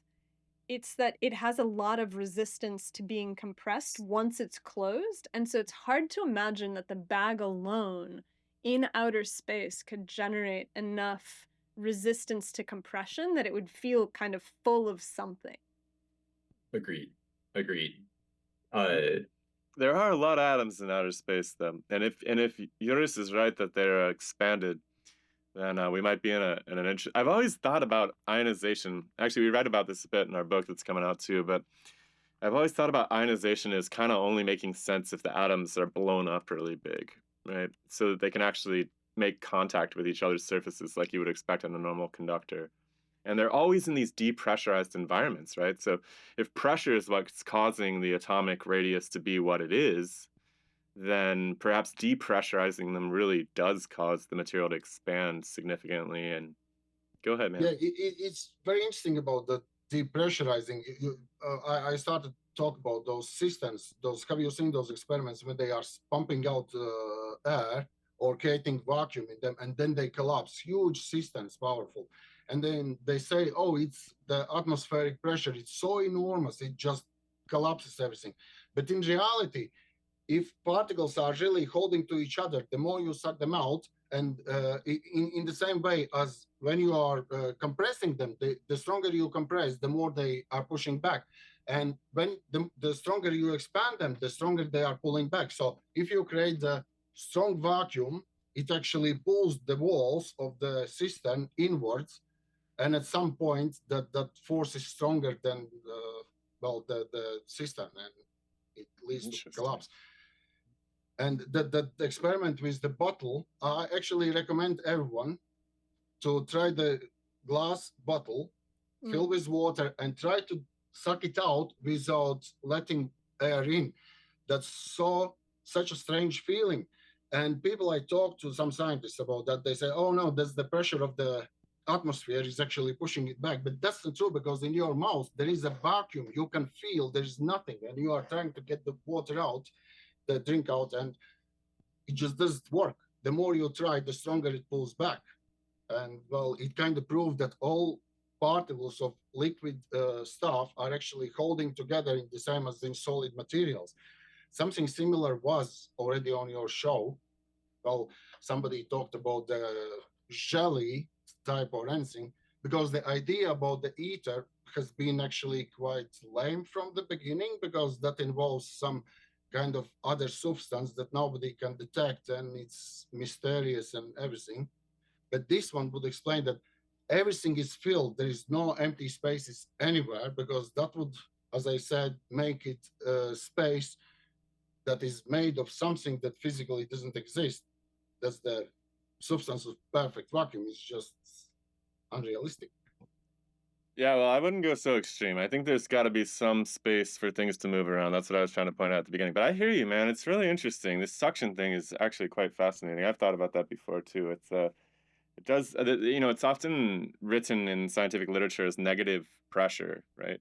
it's that it has a lot of resistance to being compressed once it's closed, and so it's hard to imagine that the bag alone in outer space could generate enough resistance to compression, that it would feel kind of full of something. Agreed. There are a lot of atoms in outer space, though, and if Eurus is right that they're expanded, then we might be in an interest. I've always thought about ionization. Actually, we read about this a bit in our book that's coming out too, but I've always thought about ionization as kind of only making sense if the atoms are blown up really big, right? So that they can actually make contact with each other's surfaces like you would expect in a normal conductor. And they're always in these depressurized environments, right? So if pressure is what's causing the atomic radius to be what it is, then perhaps depressurizing them really does cause the material to expand significantly. And go ahead, man. Yeah, it's very interesting about the depressurizing. I started to talk about those systems. Have you seen those experiments when they are pumping out air or creating vacuum in them, and then they collapse? Huge systems, powerful. And then they say, oh, it's the atmospheric pressure. It's so enormous, it just collapses everything. But in reality, if particles are really holding to each other, the more you suck them out, and in the same way as when you are compressing them, the stronger you compress, the more they are pushing back. And when the stronger you expand them, the stronger they are pulling back. So if you create a strong vacuum, it actually pulls the walls of the system inwards. And at some point, that force is stronger than the system, and it leads to collapse. And that experiment with the bottle, I actually recommend everyone to try the glass bottle, fill with water, and try to suck it out without letting air in. That's such a strange feeling. And people I talk to, some scientists about that, they say, oh no, that's the pressure of the atmosphere is actually pushing it back. But that's not true, because in your mouth, there is a vacuum. You can feel there is nothing, and you are trying to get the water out, the drink out, and it just doesn't work. The more you try, the stronger it pulls back. And well, it kind of proved that all particles of liquid stuff are actually holding together in the same as in solid materials. Something similar was already on your show. Well, somebody talked about the jelly type or anything, because the idea about the ether has been actually quite lame from the beginning, because that involves some kind of other substance that nobody can detect, and it's mysterious and everything. But this one would explain that everything is filled. There is no empty spaces anywhere, because that would, as I said, make it space that is made of something that physically doesn't exist. That's the substance of perfect vacuum. It's just unrealistic. Yeah, well, I wouldn't go so extreme. I think there's got to be some space for things to move around. That's what I was trying to point out at the beginning. But I hear you, man. It's really interesting. This suction thing is actually quite fascinating. I've thought about that before too. It does, it's often written in scientific literature as negative pressure, right?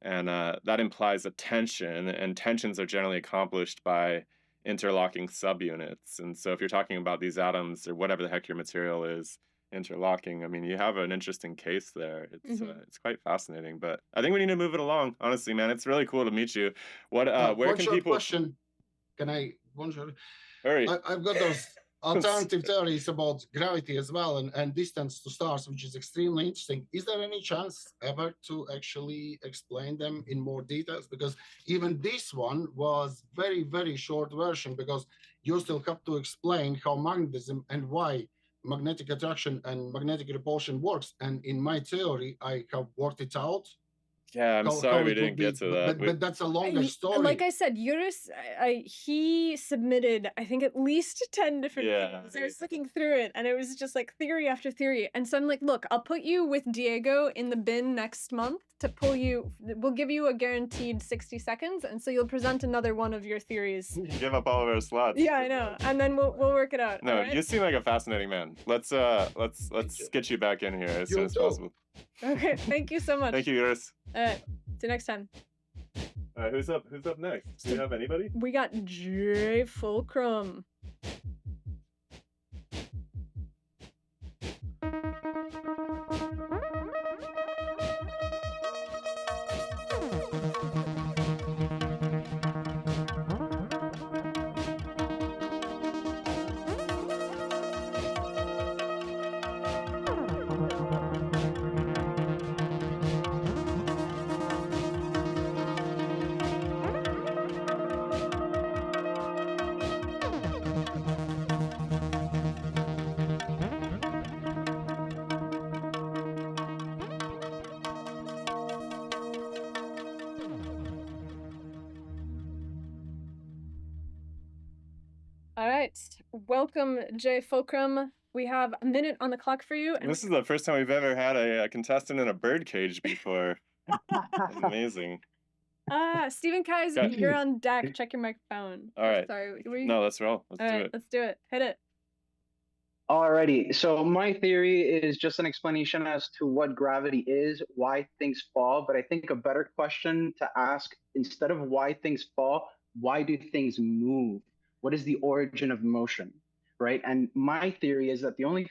And that implies a tension, and tensions are generally accomplished by interlocking subunits. And so if you're talking about these atoms or whatever the heck your material is interlocking, I mean, you have an interesting case there. It's quite fascinating, but I think we need to move it along. Honestly, man, it's really cool to meet you. Where one can short people? Question? Can I? One short. Hurry. I've got those alternative theories about gravity as well, and distance to stars, which is extremely interesting. Is there any chance ever to actually explain them in more details? Because even this one was very, very short version, because you still have to explain how magnetism and why magnetic attraction and magnetic repulsion works. And in my theory, I have worked it out. Yeah, I'm sorry we didn't get to that. But that's a longer story. Like I said, Eurus, he submitted, I think, at least 10 different things. I was looking through it, and it was just like theory after theory. And so I'm like, look, I'll put you with Diego in the bin next month to pull you. We'll give you a guaranteed 60 seconds, and so you'll present another one of your theories. Give up all of our slots. Yeah, I know. And then we'll work it out. No, right? You seem like a fascinating man. Let's get you back in here as soon as possible. Okay, thank you so much. Thank you, Eurus. All right, see you next time. All right, who's up next? Do you have anybody? We got Jay Fulcrum. All right. Welcome, Jay Fulcrum. We have a minute on the clock for you. And This is the first time we've ever had a contestant in a birdcage before. Amazing. Stephen Kai's, Yeah. you're on deck. Check your microphone. All right. Sorry. Were you... No, let's roll. Let's All do right, it. let's do it. Hit it. Alrighty, so my theory is just an explanation as to what gravity is, why things fall, but I think a better question to ask, instead of why things fall, why do things move? What is the origin of motion, right? And my theory is that the only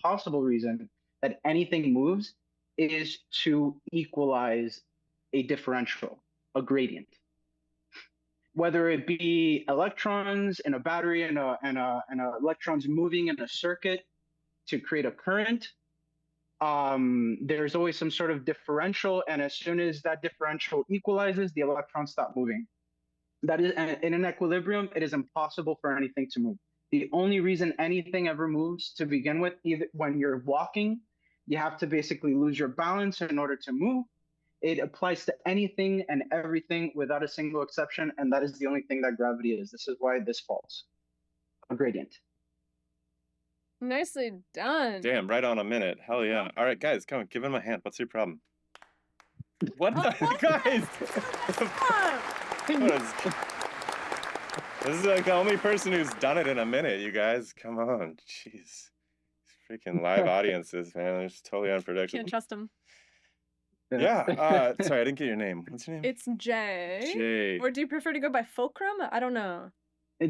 possible reason that anything moves is to equalize a differential, a gradient. Whether it be electrons in a battery and electrons moving in a circuit to create a current, there's always some sort of differential, and as soon as that differential equalizes, the electrons stop moving. That is, in an equilibrium, it is impossible for anything to move. The only reason anything ever moves to begin with, either when you're walking, you have to basically lose your balance in order to move. It applies to anything and everything without a single exception, and that is the only thing that gravity is. This is why this falls. A gradient. Nicely done. Damn, right on a minute. Hell yeah. All right, guys, come on, give him a hand. What's your problem? What the guys? This is like the only person who's done it in a minute, you guys. Come on, jeez. Freaking live audiences, man. They're just totally unpredictable. Can't trust him. Yeah. Sorry, I didn't get your name. What's your name? It's Jay. Jay. Or do you prefer to go by Fulcrum? I don't know.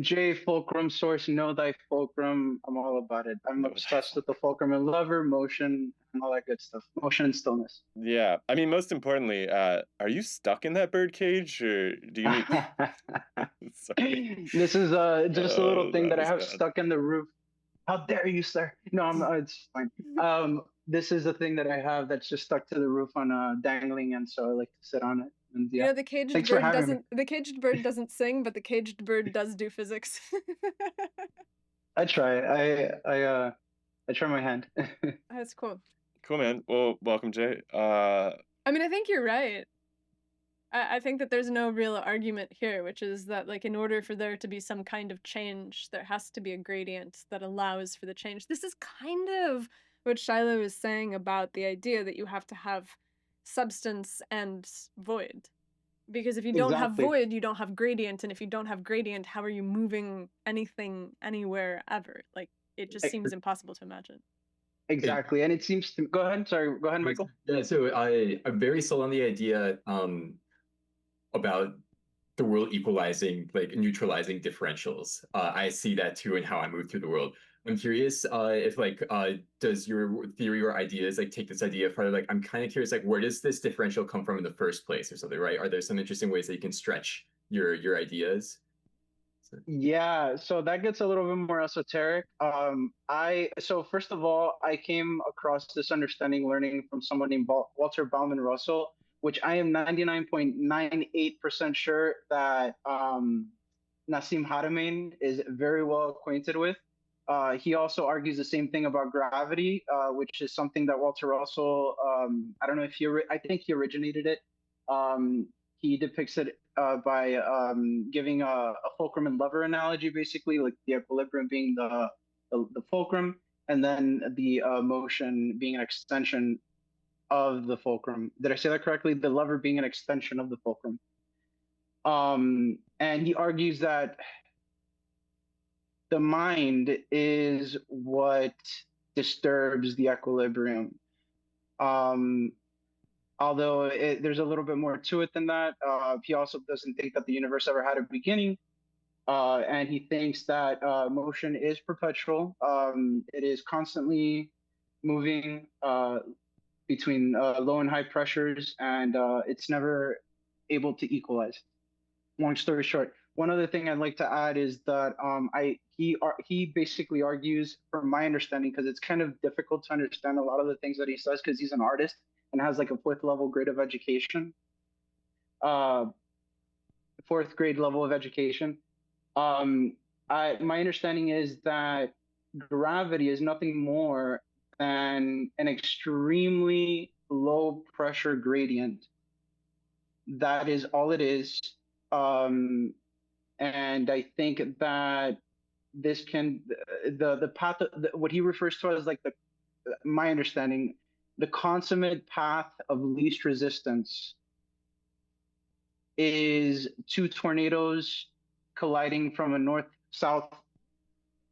Jay, fulcrum, source, know thy fulcrum. I'm all about it. I'm obsessed with the fulcrum and lover, motion, and all that good stuff. Motion and stillness. Yeah. I mean, most importantly, are you stuck in that bird cage, or do you need... Sorry. This is just a little thing that I have bad. stuck in the roof. How dare you, sir? No, I'm not. It's fine. This is a thing that I have that's just stuck to the roof on dangling, and so I like to sit on it. And yeah, You know, the caged Thanks for bird having doesn't. The caged bird doesn't sing, but the caged bird does do physics. I try. I try my hand. That's cool. Cool, man. Well, welcome, Jay. I mean, I think you're right. I think that there's no real argument here, which is that, like, in order for there to be some kind of change, there has to be a gradient that allows for the change. This is kind of what Shiloh is saying about the idea that you have to have substance and void. Because if you don't have Exactly. void, you don't have gradient, and if you don't have gradient, how are you moving anything anywhere ever? Like, it just seems impossible to imagine. Exactly, and it seems to go ahead. Sorry, go ahead, Michael. Yeah, so I'm very sold on the idea about the world equalizing, like neutralizing differentials. I see that too in how I move through the world. I'm curious if does your theory or ideas like take this idea further? Like, I'm kind of curious, like, where does this differential come from in the first place or something, right? Are there some interesting ways that you can stretch your ideas? Yeah, so that gets a little bit more esoteric. So first of all, I came across this understanding learning from someone named Walter Bauman Russell, which I am 99.98% sure that Nassim Haramein is very well acquainted with. He also argues the same thing about gravity, which is something that Walter Russell, I don't know if I think he originated it. He depicts it by giving a fulcrum and lever analogy, basically, like the equilibrium being the fulcrum, and then the motion being an extension of the fulcrum. Did I say that correctly? The lever being an extension of the fulcrum. And he argues that the mind is what disturbs the equilibrium. Although there's a little bit more to it than that. He also doesn't think that the universe ever had a beginning. And he thinks that motion is perpetual. It is constantly moving between low and high pressures, and it's never able to equalize. Long story short, one other thing I'd like to add is that he basically argues, from my understanding, because it's kind of difficult to understand a lot of the things that he says because he's an artist and has like a fourth grade level of education. My understanding is that gravity is nothing more than an extremely low pressure gradient. That is all it is. and I think that this can the path what he refers to as like the my understanding, the consummate path of least resistance is two tornadoes colliding from a north-south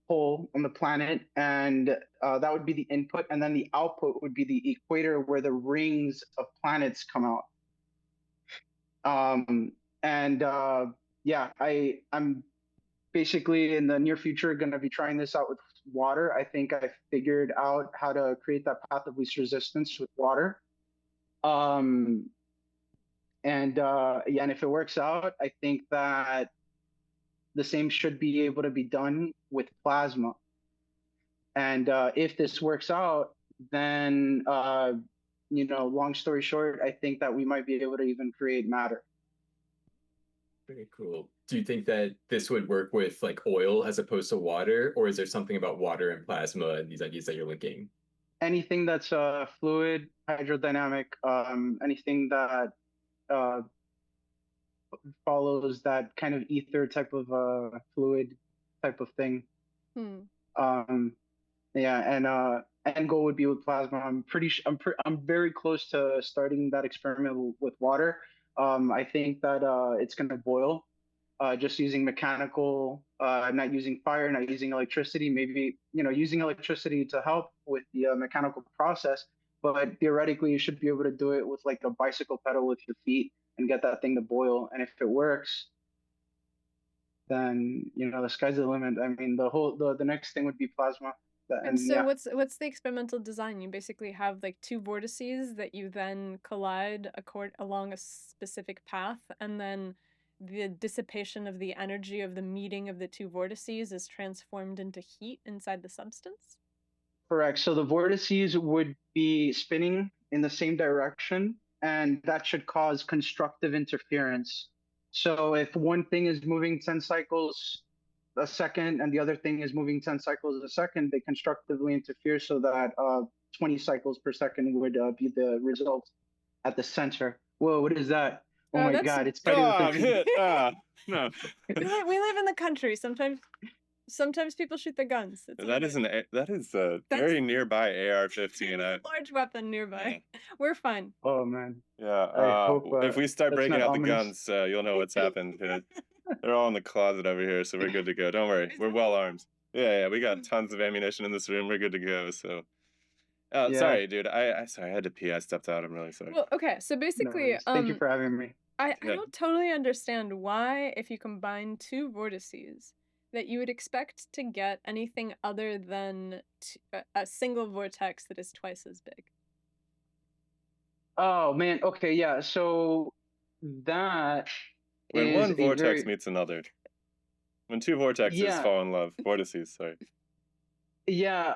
pole on the planet, and that would be the input, and then the output would be the equator where the rings of planets come out. And yeah, I'm basically in the near future going to be trying this out with water. I think I figured out how to create that path of least resistance with water. Um, and yeah, and if it works out, I think that the same should be able to be done with plasma. And if this works out, then you know, long story short, I think that we might be able to even create matter. Very cool. Do you think that this would work with like oil as opposed to water, or is there something about water and plasma and these ideas that you're linking? Anything that's fluid, hydrodynamic, anything that follows that kind of ether type of fluid type of thing. Yeah, and end goal would be with plasma. I'm very close to starting that experiment with water. I think that it's going to boil, just using mechanical, not using fire, not using electricity. Maybe, you know, using electricity to help with the mechanical process. But theoretically, you should be able to do it with like a bicycle pedal with your feet and get that thing to boil. And if it works, then, you know, the sky's the limit. I mean, the next thing would be plasma. And so yeah. what's the experimental design? You basically have like two vortices that you then collide along a specific path, and then the dissipation of the energy of the meeting of the two vortices is transformed into heat inside the substance? Correct. So the vortices would be spinning in the same direction, and that should cause constructive interference. So if one thing is moving 10 cycles a second and the other thing is moving 10 cycles a second, they constructively interfere so that 20 cycles per second would be the result at the center. Whoa, what is that? Oh my God, it's fighting with I'm hit. No. we live in the country. Sometimes people shoot their guns. That is a very nearby AR-15. Large weapon nearby. We're fine. Oh man. Yeah. I hope, if we start that's breaking not out the ominous. guns, you'll know what's happened. They're all in the closet over here, so we're good to go. Don't worry, we're well armed. Yeah, we got tons of ammunition in this room. We're good to go. So, Yeah. sorry, dude. I had to pee. I stepped out. I'm really sorry. Well, okay. So No basically, worries. Thank you for having me. I don't totally understand why, if you combine two vortices, that you would expect to get anything other than a single vortex that is twice as big. Oh man. Okay. Yeah. So that When is one vortex meets another. When two vortexes fall in love. Vortices, sorry. Yeah.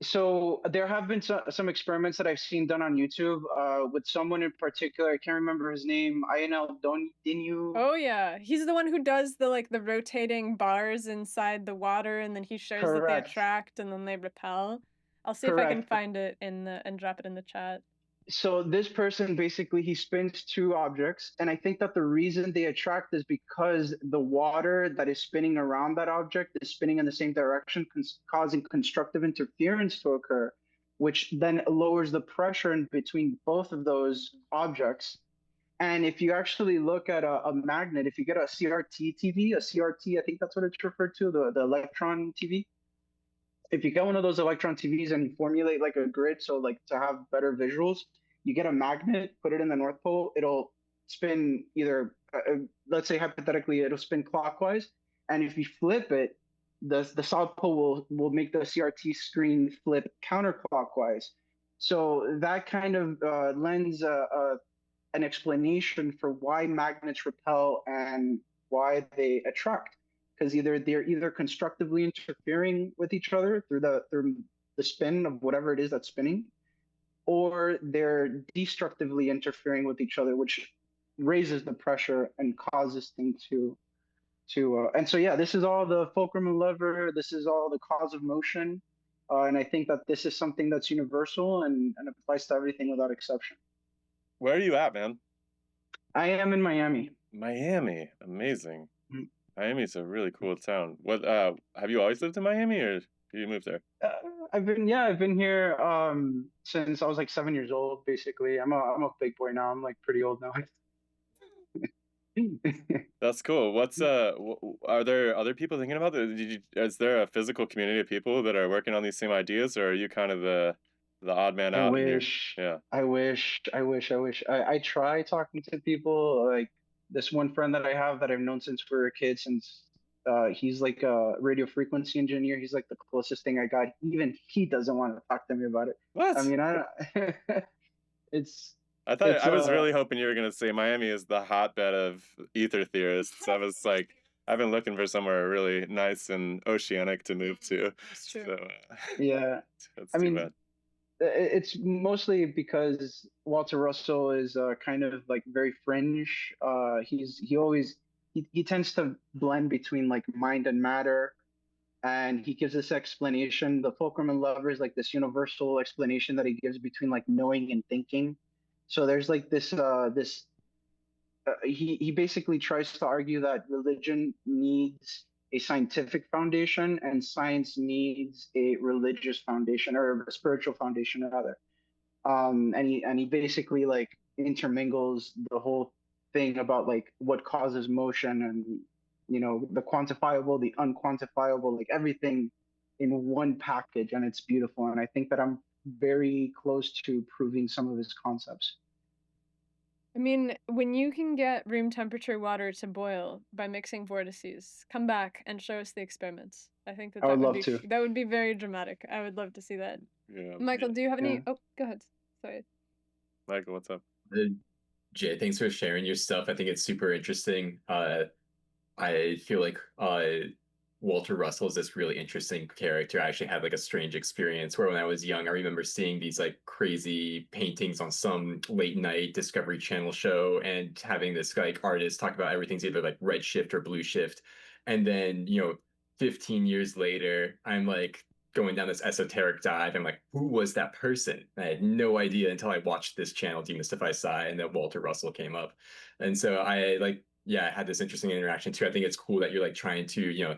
So there have been some experiments that I've seen done on YouTube with someone in particular. I can't remember his name. Dinu. Oh yeah, he's the one who does the rotating bars inside the water, and then he shows that they attract and then they repel. I'll see if I can find it and drop it in the chat. So this person basically, he spins two objects, and I think that the reason they attract is because the water that is spinning around that object is spinning in the same direction, causing constructive interference to occur, which then lowers the pressure in between both of those objects. And if you actually look at a magnet, if you get a CRT TV, I think that's what it's referred to, the electron TV. If you get one of those electron TVs and you formulate like a grid, so like to have better visuals, you get a magnet, put it in the North Pole, it'll spin either, let's say hypothetically, it'll spin clockwise. And if you flip it, the South Pole will make the CRT screen flip counterclockwise. So that kind of lends an explanation for why magnets repel and why they attract. Because they're either constructively interfering with each other through the spin of whatever it is that's spinning, or they're destructively interfering with each other, which raises the pressure and causes things to and so yeah, this is all the fulcrum and lever. This is all the cause of motion, and I think that this is something that's universal and applies to everything without exception. Where are you at, man? I am in Miami. Miami, amazing. Mm. Miami's a really cool town. What have you always lived in Miami, or did you move there? I've been here since I was like 7 years old. Basically, I'm a big boy now. I'm like pretty old now. That's cool. What's are there other people thinking about it? Is there a physical community of people that are working on these same ideas, or are you kind of the odd man I out and you? wish, Yeah. I wish, I wish, I wish. I try talking to people like this one friend that I have that I've known since we were kids. Since he's like a radio frequency engineer. He's like the closest thing I got. Even he doesn't want to talk to me about it. I What? mean, I don't. it's I thought it's I was really hoping you were gonna say Miami is the hotbed of ether theorists. I was like, I've been looking for somewhere really nice and oceanic to move to. It's true. So yeah. that's I too mean, bad. it's mostly because Walter Russell is kind of like very fringe. He tends to blend between like mind and matter, and he gives this explanation. The fulcrum and lever is like this universal explanation that he gives between like knowing and thinking. So there's like this he basically tries to argue that religion needs a scientific foundation and science needs a religious foundation or a spiritual foundation rather. And he basically like intermingles the whole thing about like what causes motion and the quantifiable, the unquantifiable, like everything in one package, and it's beautiful. And I think that I'm very close to proving some of his concepts. I mean, when you can get room temperature water to boil by mixing vortices, come back and show us the experiments. I think that I would would love be to. that would be very dramatic. I would love to see that. Yeah. Michael, do you have any? Yeah. Oh, go ahead. Sorry. Michael, what's up? Jay, thanks for sharing your stuff. I think it's super interesting. I feel like Walter Russell is this really interesting character. I actually had like a strange experience where when I was young, I remember seeing these like crazy paintings on some late night Discovery Channel show and having this like artist talk about everything's either like red shift or blue shift. And then, 15 years later, I'm like going down this esoteric dive. I'm like, who was that person? And I had no idea until I watched this channel, DemystifySci, and then Walter Russell came up. And so I I had this interesting interaction too. I think it's cool that you're like trying to,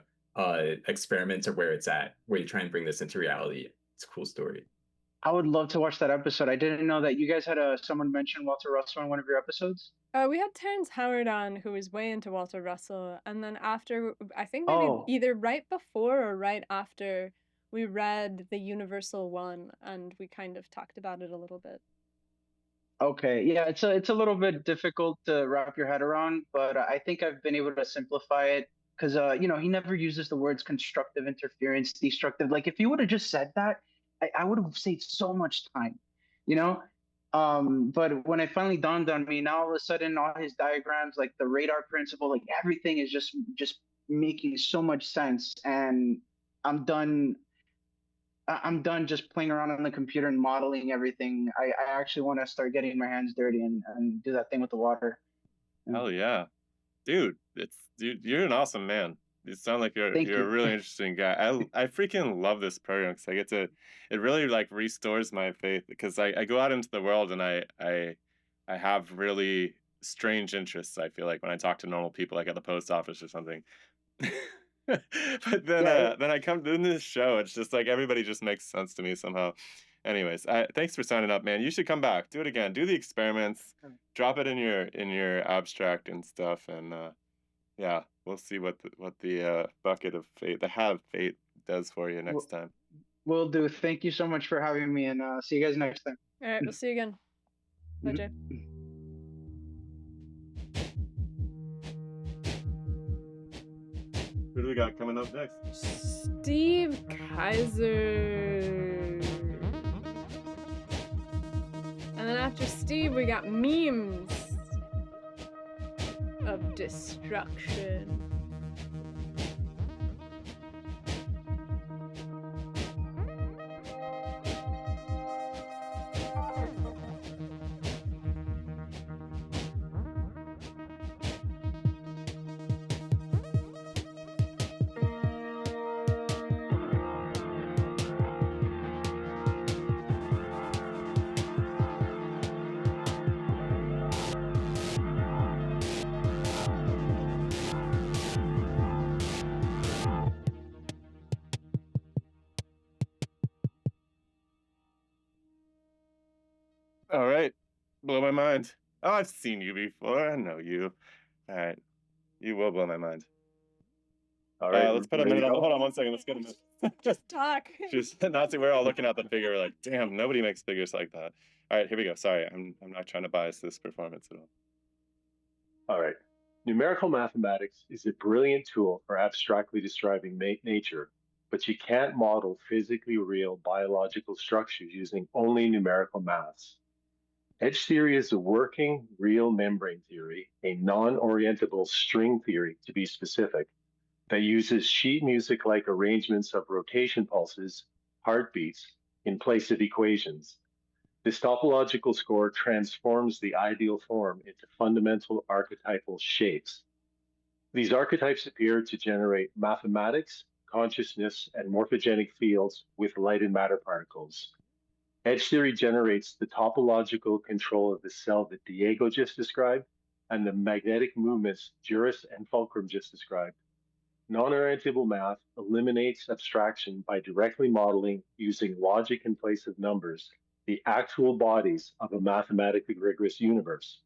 experiment or where it's at, where you try and bring this into reality. It's a cool story. I would love to watch that episode. I didn't know that you guys had someone mention Walter Russell in one of your episodes. We had Terrence Howard on, who was way into Walter Russell, and then after, I think maybe Oh. either right before or right after, we read the Universal One, and we kind of talked about it a little bit. Okay, yeah, it's a little bit difficult to wrap your head around, but I think I've been able to simplify it because he never uses the words constructive interference, destructive. Like if you would have just said that, I would have saved so much time, you know. But when it finally dawned on me, now all of a sudden all his diagrams, like the radar principle, like everything is just making so much sense, and I'm done. I'm done just playing around on the computer and modeling everything. I actually want to start getting my hands dirty and do that thing with the water. Hell yeah, dude! You're an awesome man. You sound like you're Thank a you. really interesting guy. I freaking love this program because I get to. It really like restores my faith because I go out into the world and I have really strange interests. I feel like when I talk to normal people, like at the post office or something. But then Yeah. then I come to this show. It's just like everybody just makes sense to me somehow. Anyways, thanks for signing up, man. You should come back. Do it again. Do the experiments. Drop it in your abstract and stuff, and yeah, we'll see what the bucket of fate, the hat of fate, does for you next time. Will do. Thank you so much for having me, and see you guys next time. All right, we'll see you again. Bye, Jay. Who do we got coming up next? Steve Kaiser. And then after Steve, we got memes of destruction. All right. Blow my mind. Oh, I've seen you before. I know you. All right. You will blow my mind. All right, Let's put a ready minute to on. go? Hold on one second. Let's get a minute. Just talk. Just Nazi, we're all looking at the figure. We're like, damn, nobody makes figures like that. All right, here we go. Sorry, I'm not trying to bias this performance at all. All right. Numerical mathematics is a brilliant tool for abstractly describing nature, but you can't model physically real biological structures using only numerical maths. Edge theory is a working real membrane theory, a non-orientable string theory to be specific, that uses sheet music-like arrangements of rotation pulses, heartbeats, in place of equations. This topological score transforms the ideal form into fundamental archetypal shapes. These archetypes appear to generate mathematics, consciousness, and morphogenic fields with light and matter particles. Edge theory generates the topological control of the cell that Diego just described and the magnetic movements Juris and Fulcrum just described. Non-orientable math eliminates abstraction by directly modeling using logic in place of numbers the actual bodies of a mathematically rigorous universe.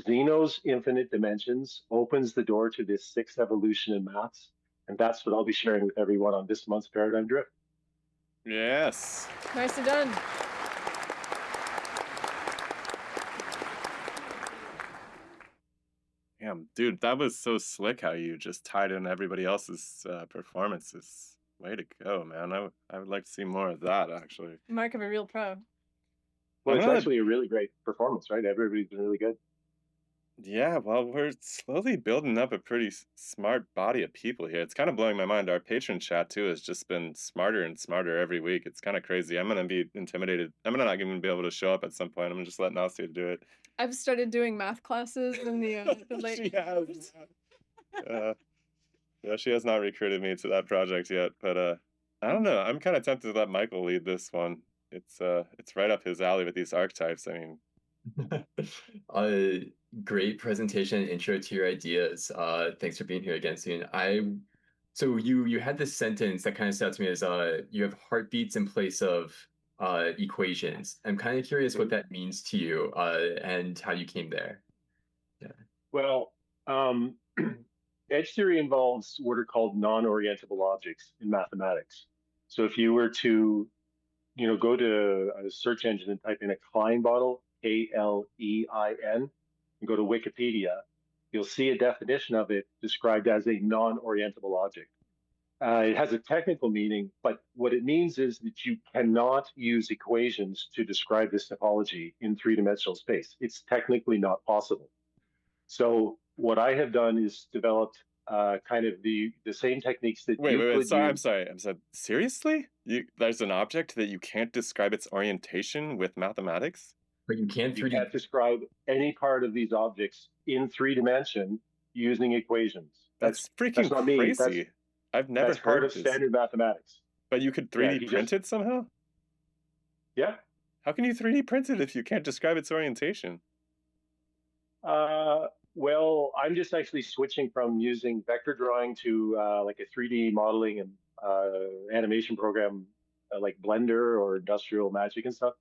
Zeno's infinite dimensions opens the door to this sixth evolution in maths, and that's what I'll be sharing with everyone on this month's Paradigm Drift. Yes. Nicely done. Damn, dude, that was so slick how you just tied in everybody else's performances. Way to go, man. I would like to see more of that, actually. Mark of a real pro. Well, I'm it's gonna- actually a really great performance, right? Everybody's been really good. Yeah, well, we're slowly building up a pretty smart body of people here. It's kind of blowing my mind. Our patron chat, too, has just been smarter and smarter every week. It's kind of crazy. I'm going to be intimidated. I'm going to not even be able to show up at some point. I'm going to just let Nastia do it. I've started doing math classes in the late. She has. Yeah, she has not recruited me to that project yet, but I don't know. I'm kind of tempted to let Michael lead this one. It's right up his alley with these archetypes. I mean, Great presentation and intro to your ideas. Thanks for being here again, soon. So you had this sentence that kind of stood out to me as you have heartbeats in place of equations. I'm kind of curious what that means to you and how you came there. Yeah. Well, edge theory involves what are called non-orientable objects in mathematics. So if you were to, go to a search engine and type in a Klein bottle, K-L-E-I-N, and go to Wikipedia, you'll see a definition of it described as a non-orientable object. It has a technical meaning, but what it means is that you cannot use equations to describe this topology in three-dimensional space. It's technically not possible. So what I have done is developed kind of the same techniques that wait. Sorry, I'm sorry. Seriously? There's an object that you can't describe its orientation with mathematics? But you can't You can't describe any part of these objects in 3D using equations. That's freaking not me. crazy. I've never That's part heard of this. standard mathematics. But you could 3D print it somehow? Yeah. How can you 3D print it if you can't describe its orientation? Well, I'm just actually switching from using vector drawing to like a 3D modeling and animation program like Blender or Industrial Magic and stuff.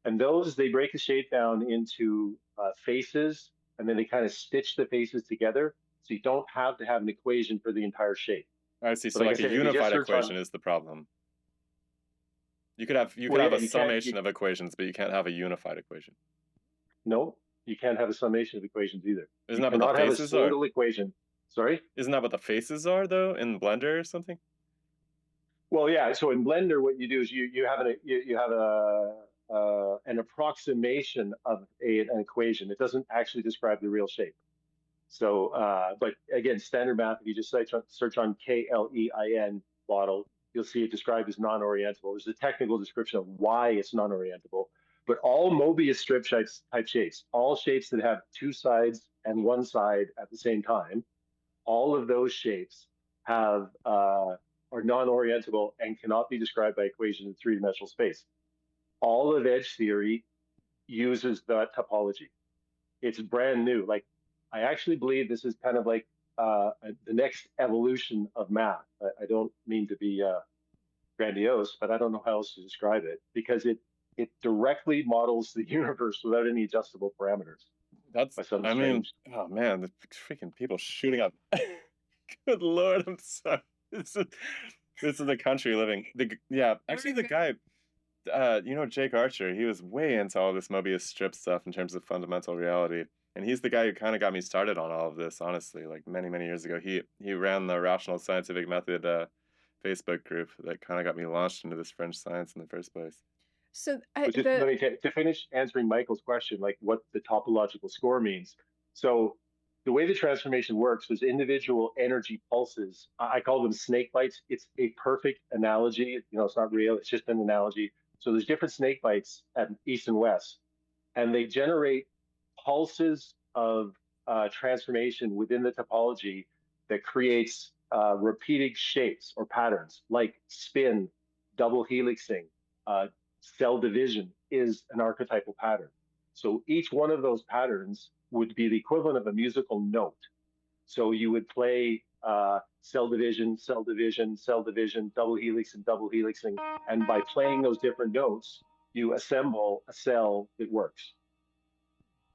And those, they break the shape down into faces, and then they kind of stitch the faces together. So you don't have to have an equation for the entire shape. I see. So like a unified equation is the problem. You could have a summation of equations, but you can't have a unified equation. No, you can't have a summation of equations either. Isn't that what the faces are? Single equation. Sorry? Isn't that what the faces are though in Blender or something? Well, yeah. So in Blender, what you do is you have an approximation of an equation. It doesn't actually describe the real shape. So, but again, standard math, if you just search on K-L-E-I-N bottle, you'll see it described as non-orientable. There's a technical description of why it's non-orientable. But all Mobius strip type shapes, all shapes that have two sides and one side at the same time, all of those shapes are non-orientable and cannot be described by equations in three-dimensional space. All of edge theory uses that topology. It's brand new. Like, I actually believe this is kind of like the next evolution of math. I don't mean to be grandiose, but I don't know how else to describe it, because it directly models the universe without any adjustable parameters That's, by some I mean, strange. oh man, the freaking people shooting up. Good Lord, I'm sorry. This is, this is the country living. Yeah, actually, the guy, Jake Archer, he was way into all this Mobius strip stuff in terms of fundamental reality. And he's the guy who kind of got me started on all of this, honestly, like many, many years ago. He ran the Rational Scientific Method Facebook group that kind of got me launched into this French science in the first place. So But just let me to finish answering Michael's question, like what the topological score means. So the way the transformation works is individual energy pulses. I call them snake bites. It's a perfect analogy. It's not real. It's just an analogy. So there's different snake bites at east and west, and they generate pulses of transformation within the topology that creates repeating shapes or patterns like spin, double helixing, cell division is an archetypal pattern. So each one of those patterns would be the equivalent of a musical note. So you would play cell division, cell division, cell division, double helix and double helixing. And by playing those different notes, you assemble a cell that works.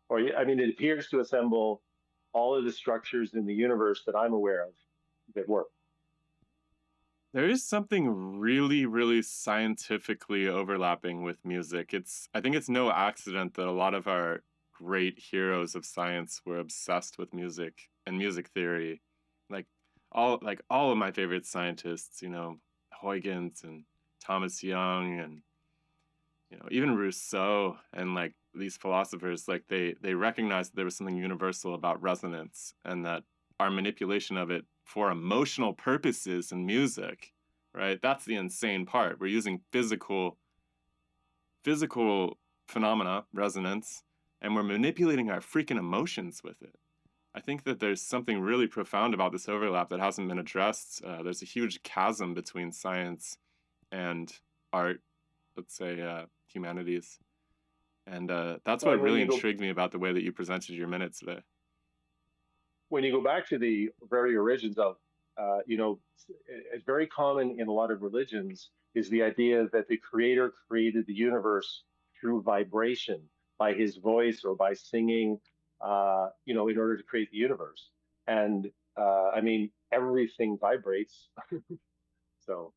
Or, I mean, it appears to assemble all of the structures in the universe that I'm aware of that work. There is something really, really scientifically overlapping with music. I think it's no accident that a lot of our great heroes of science were obsessed with music and music theory. Like all of my favorite scientists, Huygens and Thomas Young and even Rousseau and like these philosophers, like they recognized that there was something universal about resonance and that our manipulation of it for emotional purposes in music, right? That's the insane part. We're using physical phenomena, resonance, and we're manipulating our freaking emotions with it. I think that there's something really profound about this overlap that hasn't been addressed. There's a huge chasm between science and art, let's say humanities. And that's what really intrigued me about the way that you presented your minutes today. When you go back to the very origins of, it's very common in a lot of religions is the idea that the creator created the universe through vibration, by his voice or by singing, in order to create the universe. And I mean, everything vibrates. So.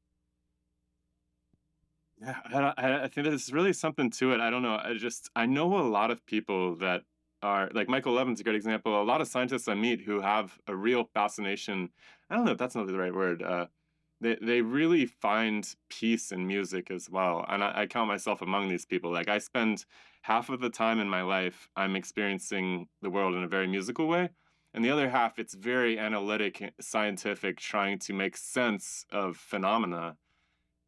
Yeah, I think there's really something to it. I don't know. I know a lot of people that are like Michael Levin's a great example. A lot of scientists I meet who have a real fascination. I don't know if that's not the right word. They really find peace in music as well, and I count myself among these people. Like I spend half of the time in my life I'm experiencing the world in a very musical way, and the other half it's very analytic, scientific, trying to make sense of phenomena.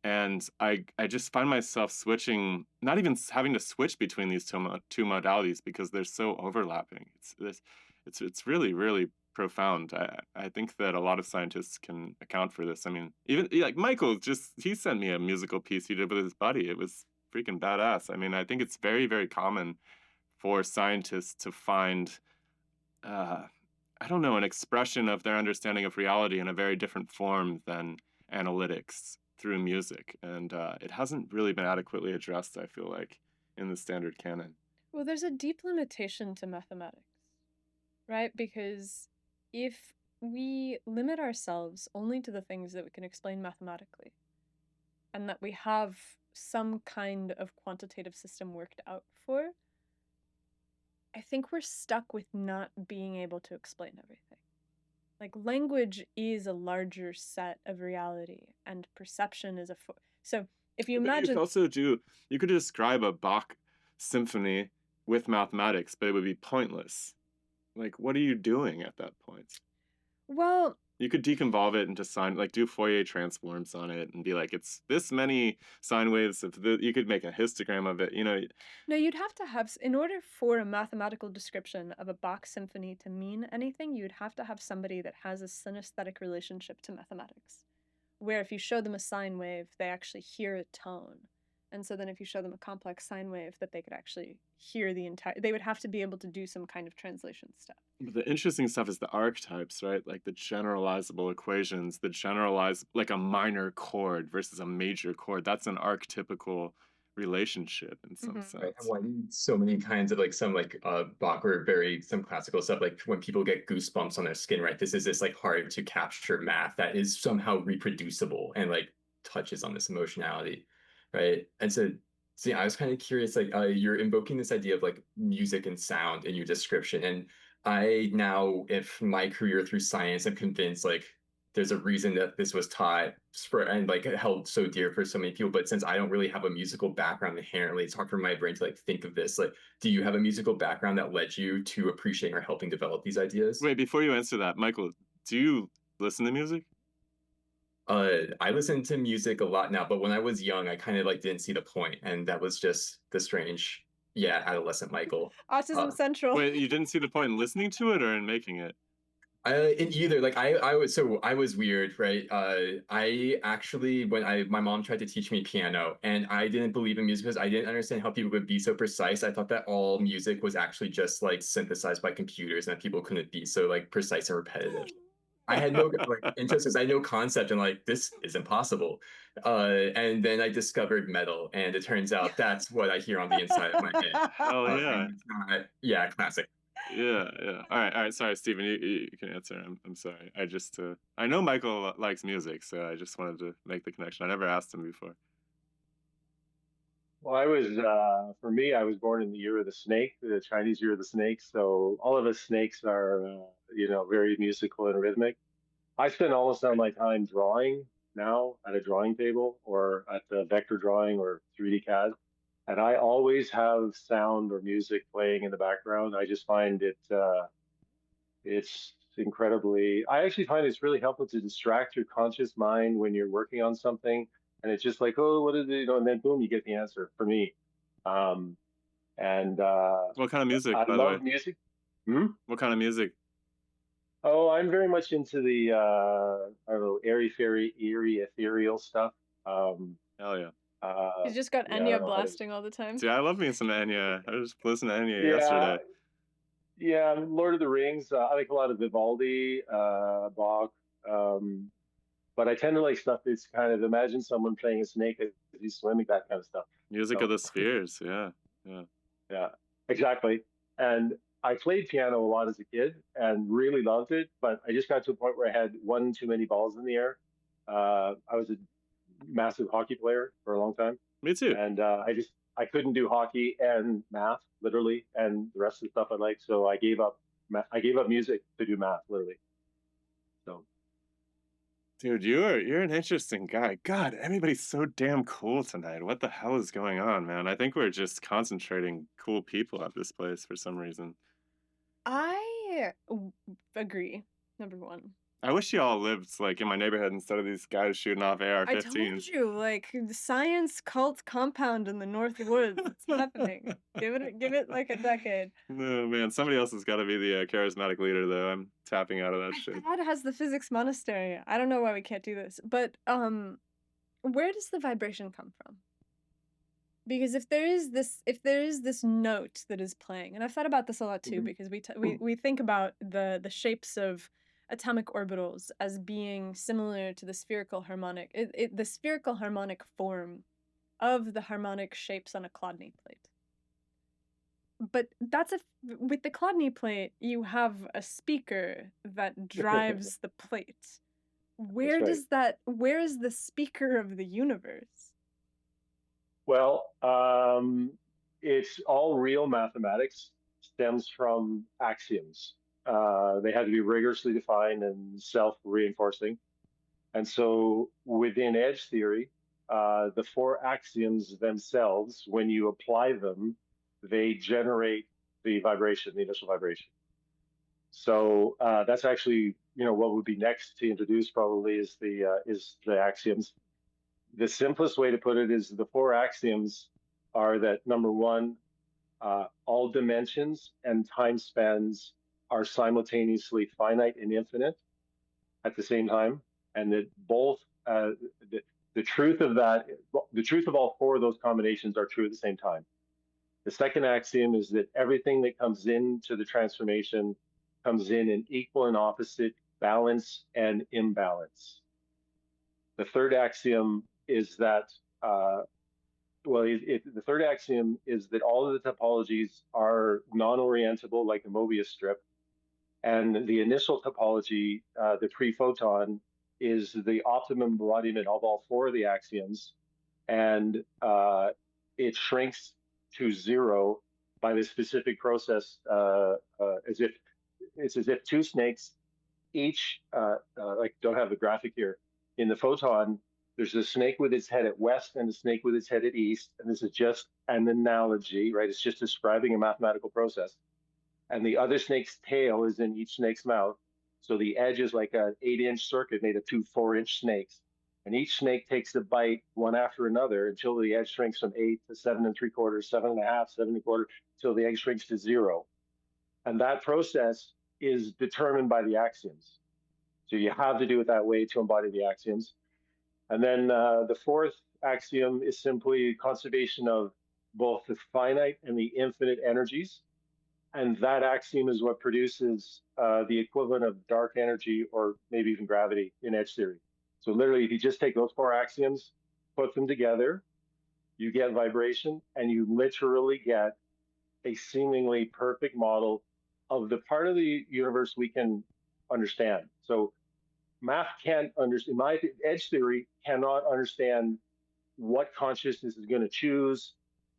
And I just find myself switching, not even having to switch between these two modalities because they're so overlapping. It's really, really profound. I think that a lot of scientists can account for this. I mean, even like Michael, he sent me a musical piece he did with his buddy. It was freaking badass. I mean, I think it's very, very common for scientists to find, I don't know, an expression of their understanding of reality in a very different form than analytics through music, and it hasn't really been adequately addressed, I feel like, in the standard canon. Well, there's a deep limitation to mathematics, right? Because if we limit ourselves only to the things that we can explain mathematically, and that we have some kind of quantitative system worked out for, I think we're stuck with not being able to explain everything. Like language is a larger set of reality, and perception is so if you imagine, you could describe a Bach symphony with mathematics, but it would be pointless. Like, what are you doing at that point? Well, you could deconvolve it into do Fourier transforms on it and be like, it's this many sine waves of you could make a histogram of it, No, you'd have to have, in order for a mathematical description of a Bach symphony to mean anything, you'd have to have somebody that has a synesthetic relationship to mathematics, where if you show them a sine wave, they actually hear a tone. And so then if you show them a complex sine wave, that they could actually hear they would have to be able to do some kind of translation step. But the interesting stuff is the archetypes, right? Like the generalizable equations, like a minor chord versus a major chord. That's an archetypical relationship in some Mhm. sense. Right. And why so many kinds of like some like Bach or very some classical stuff, like when people get goosebumps on their skin, right? This is this like hard to capture math that is somehow reproducible and like touches on this emotionality, right? And so see, I was kind of curious, like you're invoking this idea of like music and sound in your description. And I now, if my career through science, I'm convinced like there's a reason that this was taught for and like held so dear for so many people. But since I don't really have a musical background inherently, it's hard for my brain to like think of this. Like, do you have a musical background that led you to appreciating or helping develop these ideas? Wait, before you answer that, Michael, do you listen to music? I listen to music a lot now, but when I was young, I kind of like didn't see the point, and that was just the strange, yeah, adolescent Michael. Autism Central. Wait, you didn't see the point in listening to it or in making it? In either, like I was weird, right? I actually when my mom tried to teach me piano, and I didn't believe in music because I didn't understand how people could be so precise. I thought that all music was actually just like synthesized by computers, and that people couldn't be so like precise and repetitive. I had no like interest because I had no concept and like this is impossible. And then I discovered metal, and it turns out that's what I hear on the inside of my head. Hell yeah. And it's not, yeah, classic. Yeah, yeah. All right. Sorry, Stephen. You can answer. I'm sorry. I just I know Michael likes music, so I just wanted to make the connection. I never asked him before. Well, I was, for me, I was born in the year of the snake, the Chinese year of the snake. So all of us snakes are, very musical and rhythmic. I spend almost all my time drawing now at a drawing table or at the vector drawing or 3D CAD. And I always have sound or music playing in the background. I just find it's incredibly, I actually find it's really helpful to distract your conscious mind when you're working on something. And it's just like, oh, what is it? And then boom, you get the answer for me. Um, and What kind of music, I by the way? love music. Hmm? What kind of music? Oh, I'm very much into the I don't know, eerie, ethereal stuff. Hell yeah. He's just got Yeah, I Enya don't know how to. blasting all the time. See, I love me some Enya. I was listening to Enya Yeah, yesterday. yeah. Lord of the Rings. I like a lot of Vivaldi, Bach. But I tend to like stuff that's kind of imagine someone playing a snake as he's swimming, that kind of stuff. Music So, of the spheres. Yeah, yeah. yeah, exactly. And I played piano a lot as a kid and really loved it, but I just got to a point where I had one too many balls in the air. I was a massive hockey player for a long time, Me too. and I couldn't do hockey and math literally, and the rest of the stuff I liked. So I gave up. I gave up music to do math literally. So. Dude, you're an interesting guy. God, everybody's so damn cool tonight. What the hell is going on, man? I think we're just concentrating cool people at this place for some reason. I agree. Number one. I wish you all lived like in my neighborhood instead of these guys shooting off I AR-15s. told you, like the science cult compound in the North Woods. It's happening. Give it like a decade. No, man, somebody else has got to be the charismatic leader, though. I'm tapping out of that shit. My dad has the physics monastery. I don't know why we can't do this, but where does the vibration come from? Because if there is this note that is playing, and I've thought about this a lot too, because we think about the shapes of atomic orbitals as being similar to the spherical harmonic, the spherical harmonic form of the harmonic shapes on a Chladni plate. But with the Chladni plate, you have a speaker that drives the plate. Where is the speaker of the universe? Well, it's all real mathematics, stems from axioms. They had to be rigorously defined and self-reinforcing. And so within edge theory, the four axioms themselves, when you apply them, they generate the vibration, the initial vibration. So that's actually, what would be next to introduce probably is the axioms. The simplest way to put it is the four axioms are that number one, all dimensions and time spans are simultaneously finite and infinite at the same time, and that both the truth of all four of those combinations are true at the same time. The second axiom is that everything that comes into the transformation comes in equal and opposite balance and imbalance. The third axiom is that the third axiom is that all of the topologies are non-orientable, like the Mobius strip. And the initial topology, the pre-photon, is the optimum embodiment of all four of the axioms. And it shrinks to zero by this specific process, as if two snakes each, like, don't have the graphic here. In the photon, there's a snake with its head at west and a snake with its head at east. And this is just an analogy, right? It's just describing a mathematical process. And the other snake's tail is in each snake's mouth. So the edge is like an 8-inch circuit made of two 4-inch snakes. And each snake takes a bite one after another until the edge shrinks from 8 to 7 3/4, 7.5, 7 1/4, until the edge shrinks to zero. And that process is determined by the axioms. So you have to do it that way to embody the axioms. And then the fourth axiom is simply conservation of both the finite and the infinite energies. And that axiom is what produces the equivalent of dark energy, or maybe even gravity, in edge theory. So literally, if you just take those four axioms, put them together, you get vibration, and you literally get a seemingly perfect model of the part of the universe we can understand. So math can't understand, my edge theory cannot understand what consciousness is going to choose.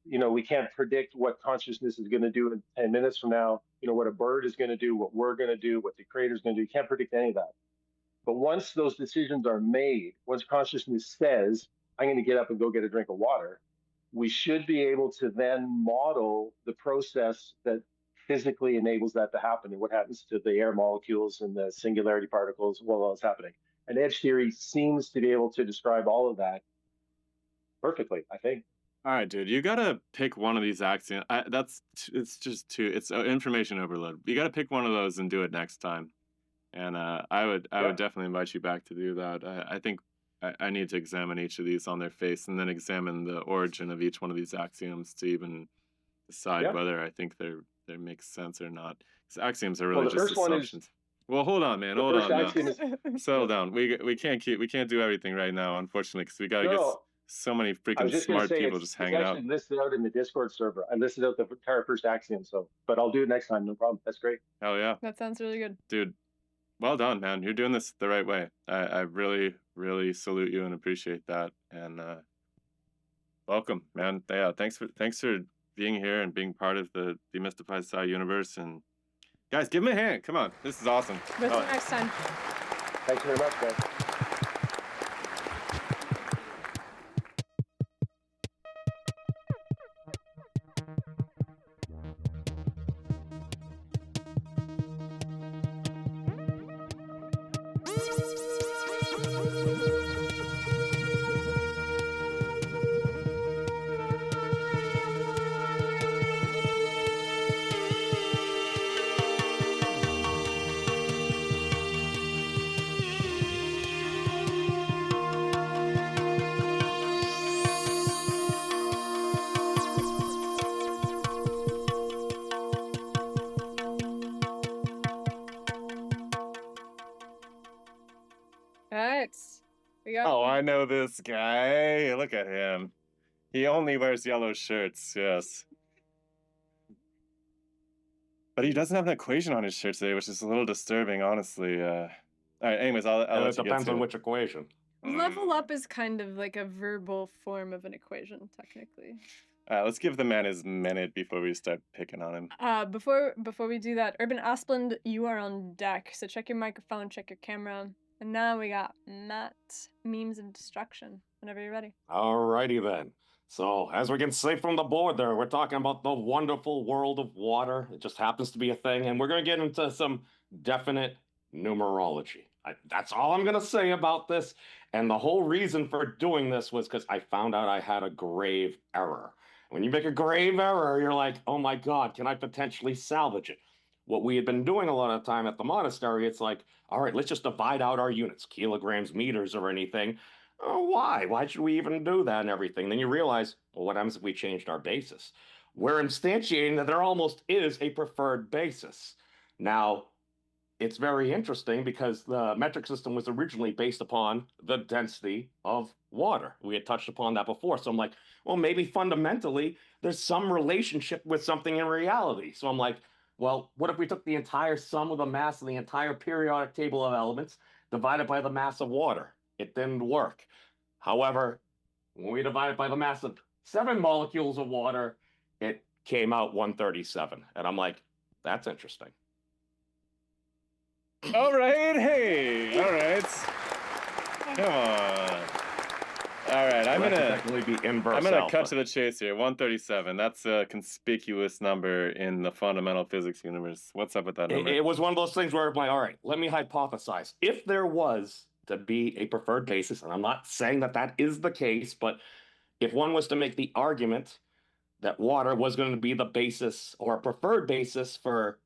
We can't predict what consciousness is going to do in 10 minutes from now, what a bird is going to do, what we're going to do, what the creator is going to do. You can't predict any of that. But once those decisions are made, once consciousness says, I'm going to get up and go get a drink of water, we should be able to then model the process that physically enables that to happen, and what happens to the air molecules and the singularity particles while it's happening. And edge theory seems to be able to describe all of that perfectly, I think. All right, dude, you gotta pick one of these axioms. It's just too, it's information overload. You gotta pick one of those and do it next time. And I would definitely invite you back to do that. I think I need to examine each of these on their face, and then examine the origin of each one of these axioms to even decide whether I think they make sense or not. Because axioms are really the just first one assumptions. is, Well, hold on, man. the Hold first on. axiom is, Settle down. We can't do everything right now, unfortunately, because we gotta get no, so many I was freaking just going to smart say people it's just hanging out. actually listed out in the Discord server. I listed out the entire first axiom, but I'll do it next time, no problem. That's great. Hell yeah, That sounds really good. dude. Well done, man. You're doing this the right way. I really, really salute you and appreciate that. And welcome, man. Yeah, thanks for being here and being part of the DemystifySci universe. And guys, give him a hand. Come on, this is awesome. We'll see you next time. Thanks very much, guys. Alright. We got Oh, I know this guy. Look at him. He only wears yellow shirts. Yes. But he doesn't have an equation on his shirt today, which is a little disturbing, honestly. All right, anyways, I'll let it you get depends to on it. which equation. level up is kind of like a verbal form of an equation, technically. Let's give the man his minute before we start picking on him. Before we do that, Urban Asplund, you are on deck. So check your microphone, check your camera. And now we got Matt, Memes of Destruction. Whenever you're ready. Alrighty then. So, as we can see from the board there, we're talking about the wonderful world of water. It just happens to be a thing, and we're going to get into some definite numerology. That's all I'm going to say about this. And the whole reason for doing this was because I found out I had a grave error. When you make a grave error, you're like, oh my God, can I potentially salvage it? What we had been doing a lot of time at the monastery, it's like, all right, let's just divide out our units, kilograms, meters, or anything. Why? Why should we even do that and everything? Then you realize, well, what happens if we changed our basis? We're instantiating that there almost is a preferred basis. Now, it's very interesting because the metric system was originally based upon the density of water. We had touched upon that before. So I'm like, well, maybe fundamentally there's some relationship with something in reality. So I'm like, well, what if we took the entire sum of the mass of the entire periodic table of elements divided by the mass of water? It didn't work. However, when we divide it by the mass of 7 molecules of water, it came out 137. And I'm like, that's interesting. All right, hey, all right. Come on. All right, I'm gonna cut to the chase here. 137. That's a conspicuous number in the fundamental physics universe. What's up with that number? It was one of those things where I'm like, all right, let me hypothesize. If there was to be a preferred basis, and I'm not saying that that is the case, but if one was to make the argument that water was going to be the basis or a preferred basis for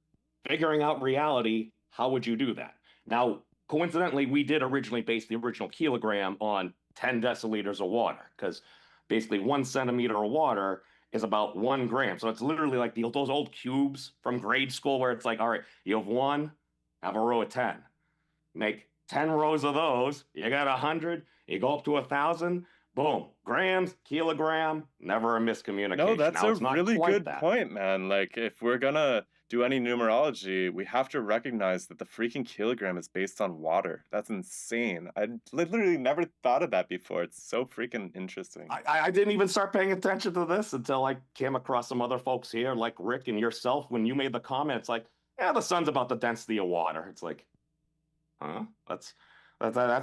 figuring out reality, how would you do that? Now, coincidentally, we did originally base the original kilogram on 10 deciliters of water, because basically 1 centimeter of water is about 1 gram. So it's literally like those old cubes from grade school where it's like, all right, you have 1, have a row of 10. Make 10 rows of those, you got 100, you go up to 1,000, boom, grams, kilogram, never a miscommunication. No, that's now, a it's not really quite good that. point, man. Like, if we're gonna do any numerology, we have to recognize that the freaking kilogram is based on water. That's insane. I literally never thought of that before. It's so freaking interesting. I didn't even start paying attention to this until I came across some other folks here, like Rick and yourself, when you made the comment. It's like, yeah, the sun's about the density of water. It's like, huh? That's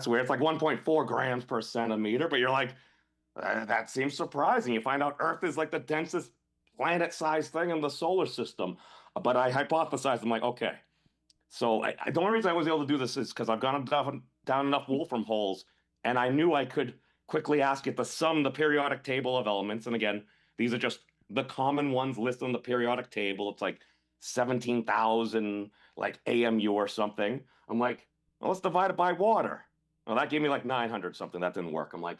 weird. It's like 1.4 grams per centimeter, but you're like, that seems surprising. You find out Earth is like the densest planet-sized thing in the solar system. But I hypothesized, I'm like, okay. So the only reason I was able to do this is because I've gone down enough Wolfram holes, and I knew I could quickly ask it to sum the periodic table of elements. And again, these are just the common ones listed on the periodic table. It's like 17,000 like AMU or something. I'm like, well, let's divide it by water. Well, that gave me like 900 something. That didn't work. I'm like,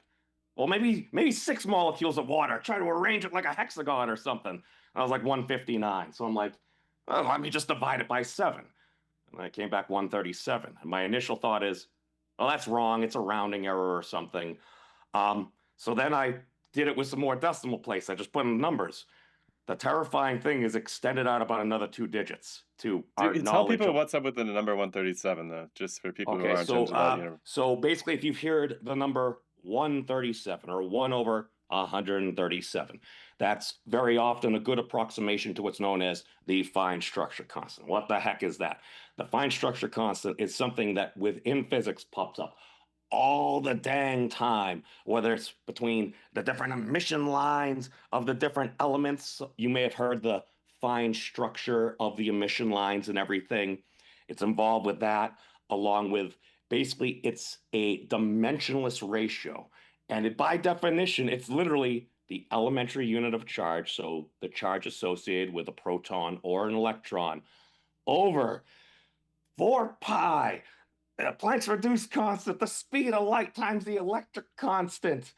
well, maybe 6 molecules of water. Try to arrange it like a hexagon or something. I was like 159. So I'm like, well, let me just divide it by 7. And I came back 137. And my initial thought is, oh, that's wrong. It's a rounding error or something. So then I did it with some more decimal place. I just put in numbers. The terrifying thing is extended out about another 2 digits to our Dude, tell knowledge people of. what's up with the number 137, though, just for people who Okay, aren't into that universe. so basically, if you've heard the number 137 or 1 over 137, that's very often a good approximation to what's known as the fine structure constant. What the heck is that? The fine structure constant is something that within physics pops up all the dang time, whether it's between the different emission lines of the different elements. You may have heard the fine structure of the emission lines and everything. It's involved with that, along with basically it's a dimensionless ratio. And by definition, it's literally the elementary unit of charge, so the charge associated with a proton or an electron, over 4 pi Planck's reduced constant, the speed of light times the electric constant.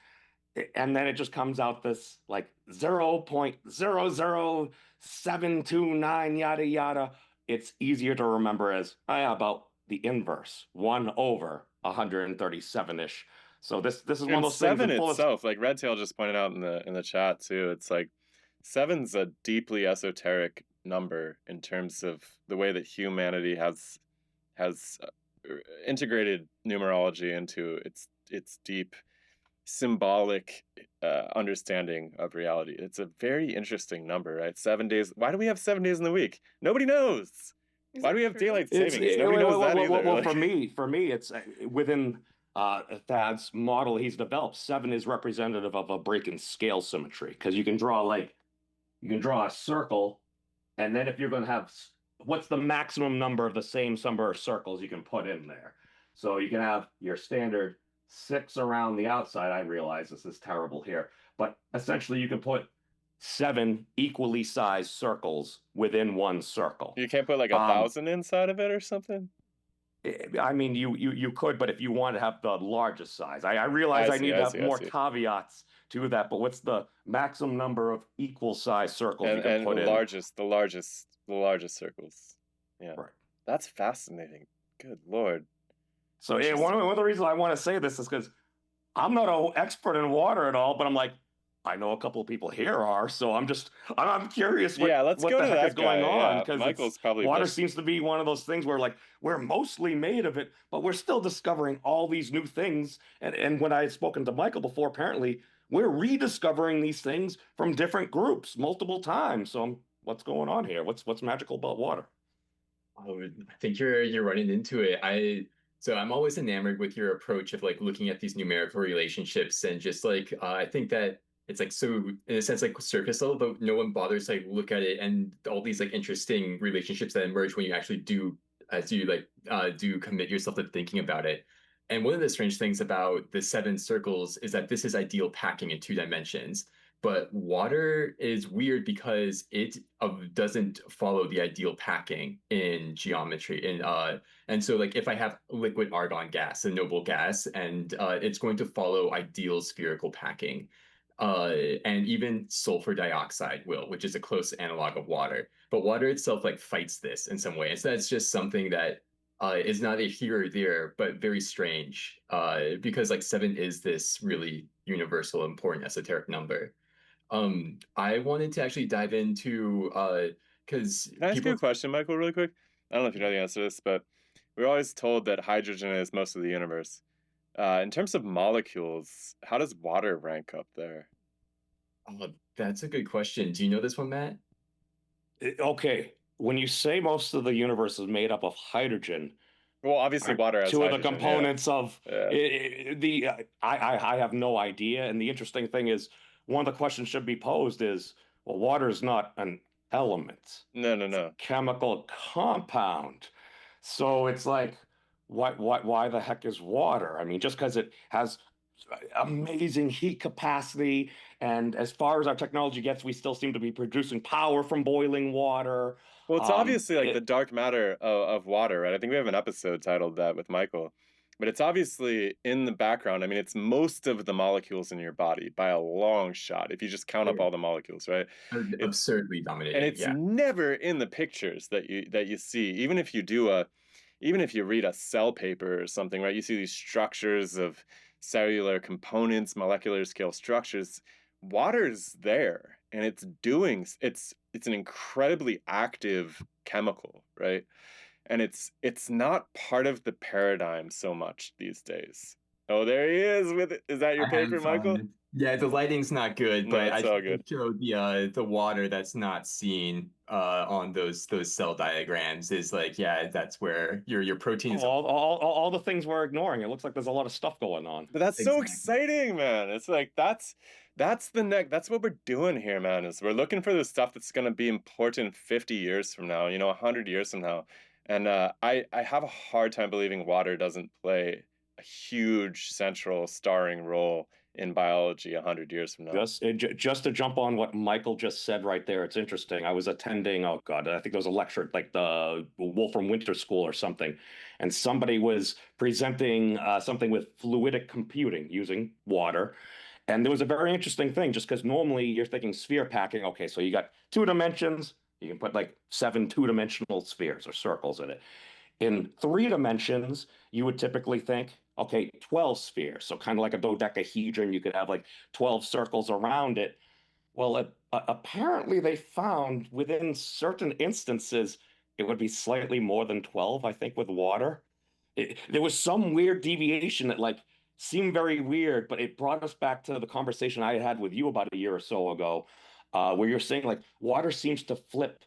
And then it just comes out this like 0.00729 yada yada. It's easier to remember as about the inverse, 1 over 137-ish. So this is one of those things. 7 itself, like Redtail just pointed out in the chat too, it's like 7's a deeply esoteric number in terms of the way that humanity has integrated numerology into its deep symbolic understanding of reality. It's a very interesting number, right? 7 days. Why do we have 7 days in the week? Nobody knows. Why do we have daylight savings? Nobody knows that either. Well, for me, it's within Thad's model he's developed. 7 is representative of a break in scale symmetry, because you can draw a circle, and then if you're going to have what's the maximum number of the same number of circles you can put in there. So you can have your standard 6 around the outside. I realize this is terrible here, but essentially you can put 7 equally sized circles within one circle. You can't put like 1,000 inside of it or something? I mean, you could, but if you want to have the largest size, I realize I need to have more caveats to that, but what's the maximum number of equal size circles you can put in? The largest circles. Yeah. Right. That's fascinating. Good Lord. So one of the reasons I want to say this is because I'm not an expert in water at all, but I'm like, I know a couple of people here are, so I'm curious Yeah, let's what go the to heck is that going guy. on, Yeah, because Michael's probably water best. seems to be one of those things where like we're mostly made of it, but we're still discovering all these new things. And when I had spoken to Michael before, apparently we're rediscovering these things from different groups multiple times. So what's going on here? What's magical about water? Oh, I think you're running into it. So I'm always enamored with your approach of like looking at these numerical relationships and just like I think that it's like so in a sense like surface level, but no one bothers to like look at it and all these like interesting relationships that emerge when you actually do as you like do commit yourself to thinking about it. And one of the strange things about the seven circles is that this is ideal packing in 2 dimensions. But water is weird because it doesn't follow the ideal packing in geometry. And so like if I have liquid argon gas, a noble gas, and it's going to follow ideal spherical packing. And even sulfur dioxide will, which is a close analog of water. But water itself like fights this in some way. And so that's just something that is not a here or there, but very strange. Because like seven is this really universal, important esoteric number. I wanted to actually dive into because Can I ask you a people. question, Michael, really quick? I don't know if you know the answer to this, but we're always told that hydrogen is most of the universe. In terms of molecules, how does water rank up there? Oh, that's a good question. Do you know this one, Matt? Okay, when you say most of the universe is made up of hydrogen, Well, obviously aren't water has two of the hydrogen, yeah. components of Yeah. I have no idea. And the interesting thing is, one of the questions should be posed is, well, water is not an element; No, it's a no. chemical compound. So it's like, why the heck is water? I mean, just because it has amazing heat capacity, and as far as our technology gets, we still seem to be producing power from boiling water. Well, it's obviously like the It, dark matter of water, right? I think we have an episode titled that with Michael. But it's obviously in the background. I mean, it's most of the molecules in your body by a long shot, if you just count up all the molecules, right? It's Absurdly and dominating. it's Yeah. never in the pictures that you see. Even if you read a cell paper or something, right? You see these structures of cellular components, molecular scale structures. Water's there, and it's an incredibly active chemical, right? And it's not part of the paradigm so much these days. Oh, there he is with it. Is that your I paper, had Michael? fun. Yeah, the lighting's not good, No, but it's I all good. showed the water that's not seen on those cell diagrams is like, yeah, that's where your protein is all the things we're ignoring. It looks like there's a lot of stuff going on. But that's so exactly. exciting, man. It's like that's what we're doing here, man. Is we're looking for the stuff that's gonna be important 50 years from now, 100 years from now. And I have a hard time believing water doesn't play a huge central starring role in biology 100 years from now. Just to jump on what Michael just said right there, it's interesting. I was attending, oh God, I think there was a lecture like the Wolfram Winter School or something, and somebody was presenting something with fluidic computing using water. And there was a very interesting thing, just because normally you're thinking sphere packing. Okay, so you got 2 dimensions, you can put like 7 2-dimensional spheres or circles in it. In 3 dimensions, you would typically think, okay, 12 spheres. So kind of like a dodecahedron, you could have like 12 circles around it. Well, apparently they found within certain instances, it would be slightly more than 12, I think, with water. There was some weird deviation that like seemed very weird, but it brought us back to the conversation I had with you about a year or so ago, where you're saying like water seems to flip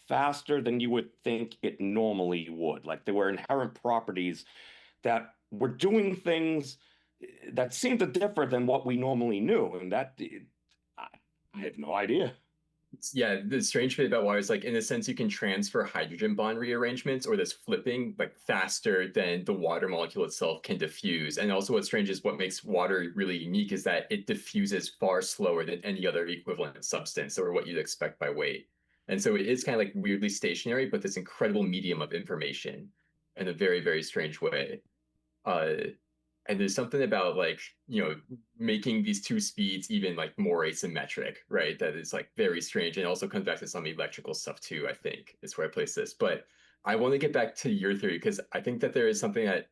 faster than you would think it normally would. Like there were inherent properties that were doing things that seemed to differ than what we normally knew, and I, I have no idea. Yeah, the strange bit about water is like in a sense you can transfer hydrogen bond rearrangements or this flipping like faster than the water molecule itself can diffuse. And also what's strange is what makes water really unique is that it diffuses far slower than any other equivalent substance or what you'd expect by weight. And so it is kind of like weirdly stationary, but this incredible medium of information in a very, very strange way. Uh, and there's something about like making these two speeds even like more asymmetric, right? That is like very strange, and also comes back to some electrical stuff too. I think is where I place this, but I want to get back to your theory because I think that there is something that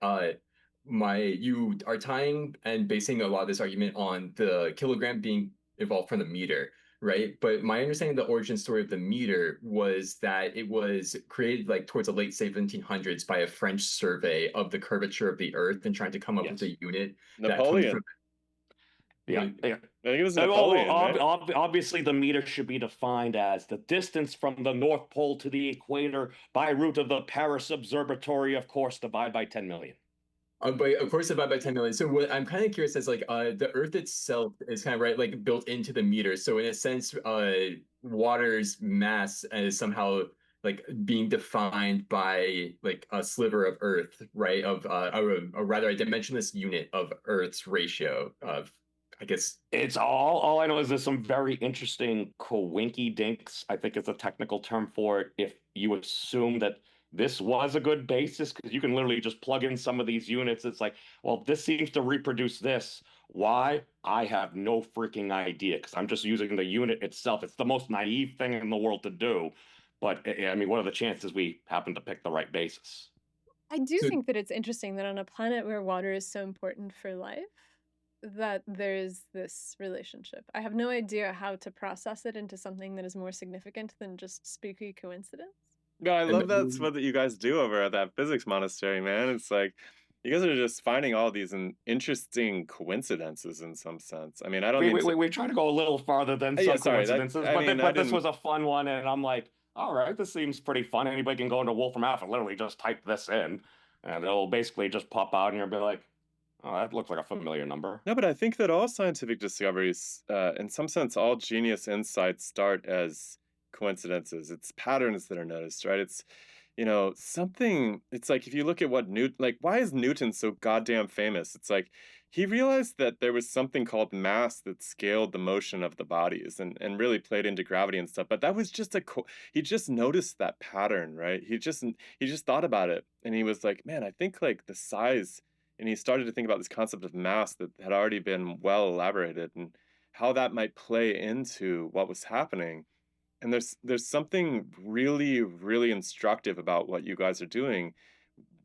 you are tying and basing a lot of this argument on the kilogram being evolved from the meter, right? But my understanding of the origin story of the meter was that it was created like towards the late 1700s by a French survey of the curvature of the Earth and trying to come up with a unit that comes Napoleon. from. Yeah. I think it was Well, Napoleon, right? obviously, the meter should be defined as the distance from the North Pole to the equator by route of the Paris Observatory, of course, divided by 10 million. But of course, divided by 10 million. So what I'm kind of curious is like the Earth itself is kind of right like built into the meter. So in a sense, water's mass is somehow like being defined by like a sliver of Earth, right? Of or rather a dimensionless unit of Earth's ratio of, I guess. It's all I know is there's some very interesting coinky dinks, I think is a technical term for it, if you assume that this was a good basis, because you can literally just plug in some of these units. It's like, well, this seems to reproduce this. Why? I have no freaking idea, because I'm just using the unit itself. It's the most naive thing in the world to do. But I mean, what are the chances we happen to pick the right basis? I do think that it's interesting that on a planet where water is so important for life, that there's this relationship. I have no idea how to process it into something that is more significant than just spooky coincidence. No, I love that's what you guys do over at that physics monastery, man. It's like you guys are just finding all these interesting coincidences in some sense. I mean, I don't mean we try to go a little farther than some coincidences, but this was a fun one, and I'm like, all right, this seems pretty fun. Anybody can go into Wolfram Alpha, literally just type this in, and it'll basically just pop out, and you'll be like, oh, that looks like a familiar number. No, but I think that all scientific discoveries, in some sense, all genius insights start as coincidences. It's patterns that are noticed, right? It's, something. It's like if you look at what why is Newton so goddamn famous? It's like he realized that there was something called mass that scaled the motion of the bodies and really played into gravity and stuff. But that was just he just noticed that pattern, right? He just thought about it and he was like, man, I think like the size. And he started to think about this concept of mass that had already been well elaborated and how that might play into what was happening. And there's something really, really instructive about what you guys are doing,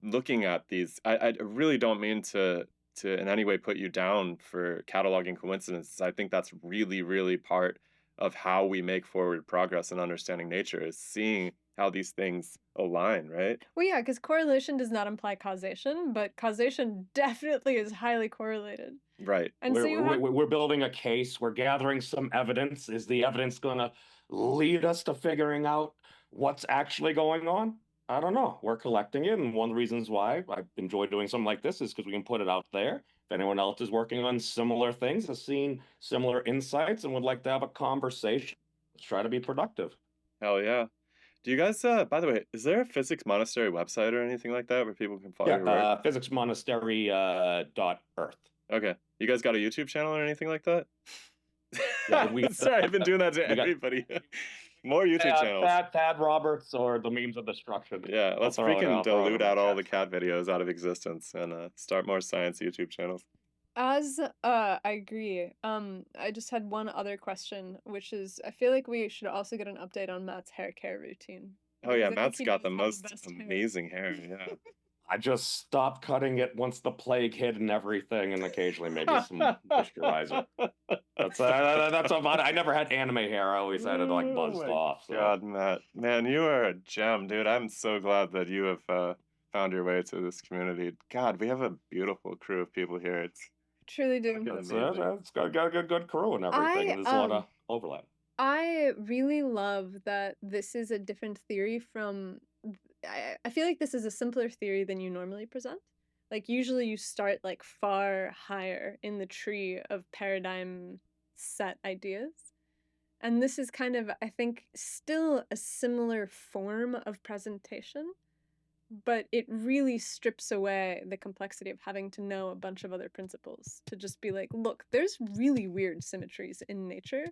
looking at these. I really don't mean to in any way put you down for cataloging coincidences. I think that's really, really part of how we make forward progress in understanding nature, is seeing how these things align, right? Well, yeah, because correlation does not imply causation, but causation definitely is highly correlated. Right. And we're building a case. We're gathering some evidence. Is the evidence going to lead us to figuring out what's actually going on? I don't know. We're collecting it, and one of the reasons why I enjoy doing something like this is because we can put it out there. If anyone else is working on similar things, has seen similar insights, and would like to have a conversation, let's try to be productive. Hell yeah. Do you guys, by the way, is there a Physics Monastery website or anything like that where people can follow your work? physicsmonastery.earth. Okay. You guys got a YouTube channel or anything like that? Yeah, sorry, I've been doing that to everybody. More YouTube channels. Thad Roberts or the Memes of Destruction. Yeah, let's freaking dilute out all the cat videos out of existence and start more science YouTube channels. As I agree. I just had one other question, which is I feel like we should also get an update on Matt's hair care routine. Oh yeah, Matt's got the most amazing hair. Yeah. I just stopped cutting it once the plague hit and everything, and occasionally maybe some moisturizer. That's about it. I never had anime hair. I always had it like buzzed off. So. God, Matt, man, you are a gem, dude. I'm so glad that you have found your way to this community. God, we have a beautiful crew of people here. It's truly do. It's got a good crew and everything. And there's a lot of overlap. I really love that this is a different theory from. I feel like this is a simpler theory than you normally present. Like usually you start like far higher in the tree of paradigm set ideas. And this is kind of, I think, still a similar form of presentation, but it really strips away the complexity of having to know a bunch of other principles to just be like, look, there's really weird symmetries in nature.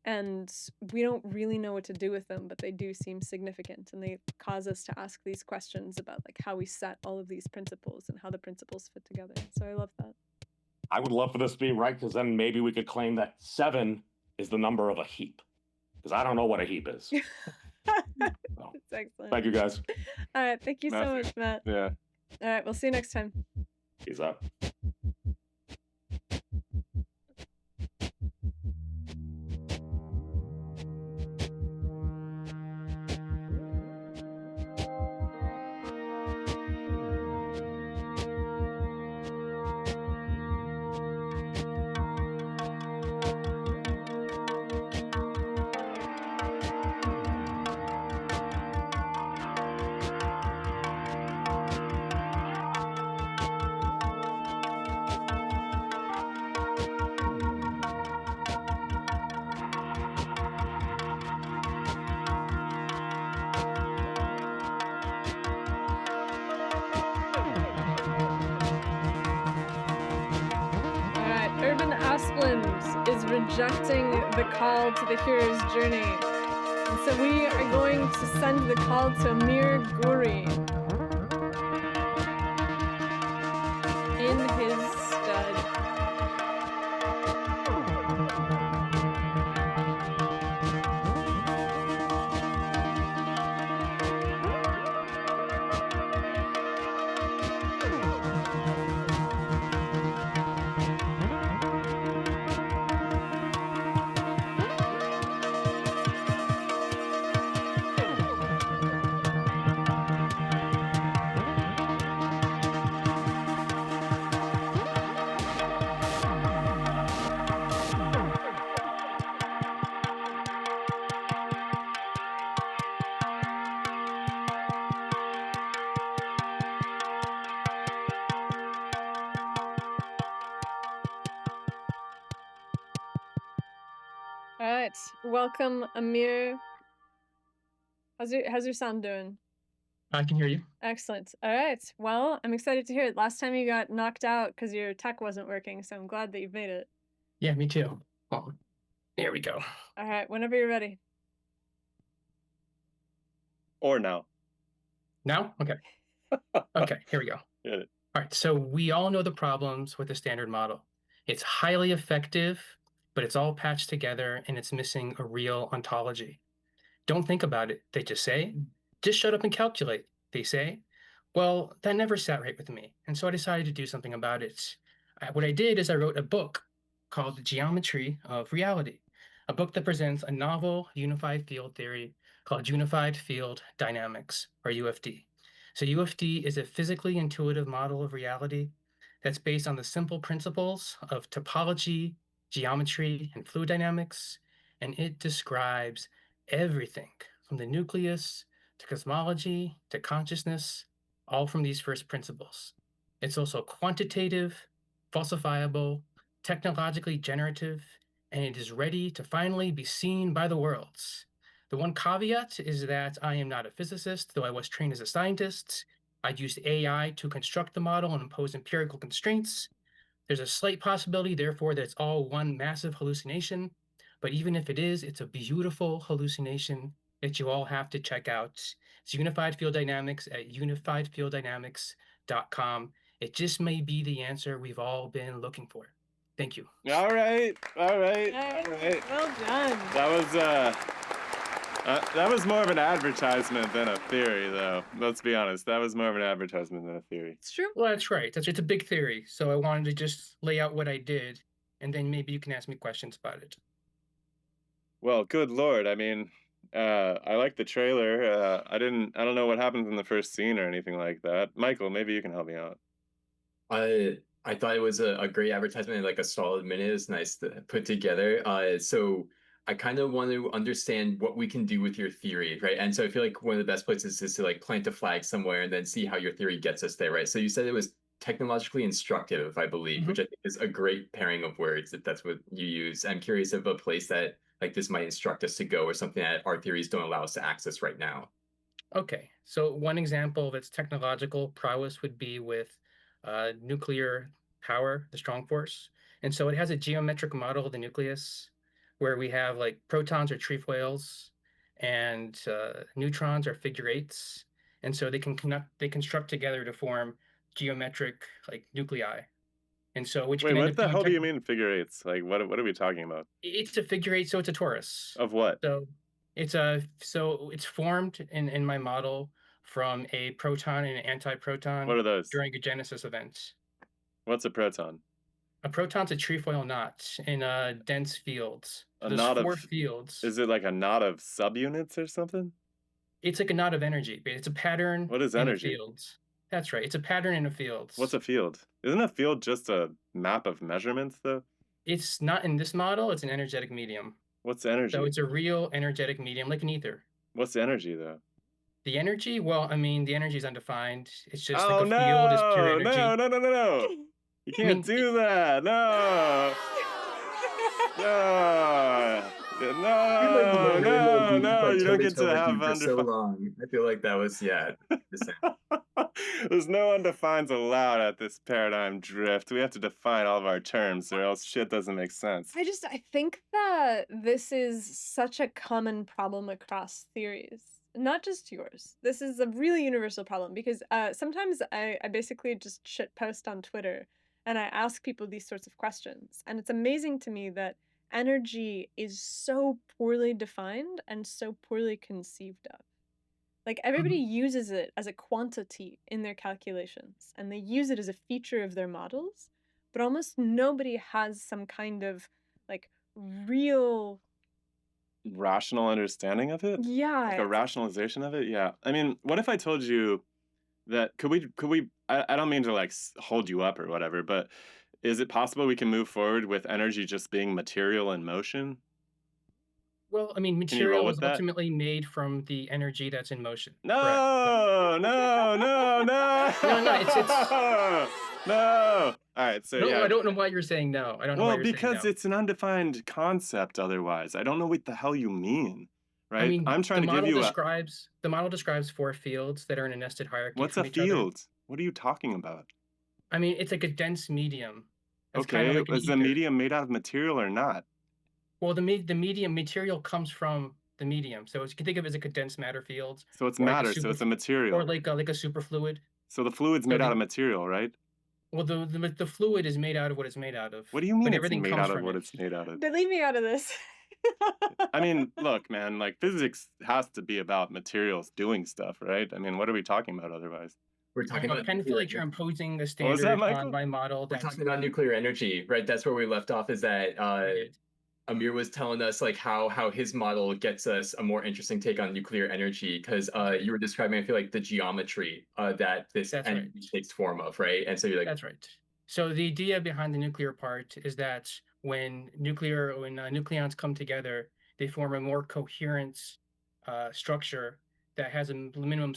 And we don't really know what to do with them, but they do seem significant, and they cause us to ask these questions about like how we set all of these principles and how the principles fit together. So I love that. I would love for this to be right, because then maybe we could claim that 7 is the number of a heap, because I don't know what a heap is. That's excellent. Thank you, guys. All right, thank you so much, Matt. Yeah. All right, we'll see you next time. Peace out. Asplund is rejecting the call to the hero's journey. And so we are going to send the call to Amir Guri in his stead. All right, welcome, Amir. How's your sound doing? I can hear you. Excellent. All right. Well, I'm excited to hear it. Last time you got knocked out because your tech wasn't working, so I'm glad that you've made it. Yeah, me too. Well, there we go. All right, whenever you're ready. Or now. Now? Okay. Okay, here we go. Get it. All right, so we all know the problems with the standard model. It's highly effective, but it's all patched together and it's missing a real ontology. Don't think about it, they just say. Just shut up and calculate, they say. Well, that never sat right with me, and so I decided to do something about it. What I did is I wrote a book called The Geometry of Reality, a book that presents a novel unified field theory called Unified Field Dynamics, or UFD. So UFD is a physically intuitive model of reality that's based on the simple principles of topology, geometry, and fluid dynamics, and it describes everything from the nucleus to cosmology to consciousness, all from these first principles. It's also quantitative, falsifiable, technologically generative, and it is ready to finally be seen by the worlds. The one caveat is that I am not a physicist, though I was trained as a scientist. I used AI to construct the model and impose empirical constraints. There's a slight possibility, therefore, that it's all one massive hallucination. But even if it is, it's a beautiful hallucination that you all have to check out. It's Unified Field Dynamics at unifiedfielddynamics.com. It just may be the answer we've all been looking for. Thank you. All right. Well done. That was more of an advertisement than a theory, though. Let's be honest. That was more of an advertisement than a theory. It's true. Well, that's right. It's a big theory. So I wanted to just lay out what I did, and then maybe you can ask me questions about it. Well, good Lord. I mean, I like the trailer. I don't know what happens in the first scene or anything like that. Michael, maybe you can help me out. I thought it was a great advertisement in like a solid minute. It's nice to put together. So I kind of want to understand what we can do with your theory, right? And so I feel like one of the best places is to like plant a flag somewhere and then see how your theory gets us there, right? So you said it was technologically instructive, I believe, which I think is a great pairing of words if that's what you use. I'm curious of a place that like this might instruct us to go or something that our theories don't allow us to access right now. Okay, so one example of its technological prowess would be with nuclear power, the strong force. And so it has a geometric model of the nucleus where we have like protons are trefoils and neutrons are figure eights. And so they construct together to form geometric like nuclei. And so which Wait, can end what up the being hell do you mean figure eights? Like, what are we talking about? It's a figure eight, so it's a torus. Of what? So it's formed in my model from a proton and an antiproton. What are those? During a genesis event. What's a proton? A proton's a trefoil knot in dense fields. So A there's knot four of fields. Is it like a knot of subunits or something? It's like a knot of energy, but it's a pattern. What is in energy? The fields. That's right. It's a pattern in the fields. What's a field? Isn't a field just a map of measurements, though? It's not in this model. It's an energetic medium. What's energy? So it's a real energetic medium, like an ether. What's energy, though? The energy? Well, I mean, the energy is undefined. It's just like Oh, a field is pure energy. no. You can't do that. No. No, you don't get to have for so long. I feel like that was the same. There's no undefineds allowed at this paradigm drift. We have to define all of our terms, or else shit doesn't make sense. I think that this is such a common problem across theories. Not just yours. This is a really universal problem because sometimes I basically just shit post on Twitter and I ask people these sorts of questions. And it's amazing to me that energy is so poorly defined and so poorly conceived of. Like everybody uses it as a quantity in their calculations and they use it as a feature of their models, but almost nobody has some kind of like real Rational understanding of it? Like yeah, a rationalization of it? Yeah. I mean, what if I told you that I don't mean to like hold you up or whatever, but is it possible we can move forward with energy just being material in motion? Well, I mean, Can you roll material with is that? ultimately made from the energy that's in motion. Correct. No, no, no, no. No, it's no. All right, so yeah. I don't know why you're saying no. I don't know why Well, you're saying because no. it's an undefined concept otherwise. I don't know what the hell you mean, I right? mean, I'm trying the to give model you a describes 4 fields that are in a nested hierarchy what's a from each other. field? What are you talking about? I mean, it's like a dense medium. It's kind Okay, of like an is the ether. medium made out of material or not? Well, the medium material comes from the medium, so you can think of it as a condensed matter field, So it's or like matter, so it's a material. or like a superfluid. So the fluid's So made out the of material, right? well, the fluid is made out of what it's made out of, What do you mean but it's everything made comes out of from what it. it's made out of? But leave me out of this. I mean, look, man, like physics has to be about materials doing stuff, right? I mean, what are we talking about otherwise? We're I talking don't know, I about kind of feel nuclear like you're energy. imposing the What was that, standard on Michael? my model. We're talking about nuclear energy, right? That's where we left off. Is that Amir was telling us like how his model gets us a more interesting take on nuclear energy because you were describing, I feel like, the geometry that this That's energy takes form of, right? And so you're like, That's right. So the idea behind the nuclear part is that when nucleons come together, they form a more coherent structure that has a minimum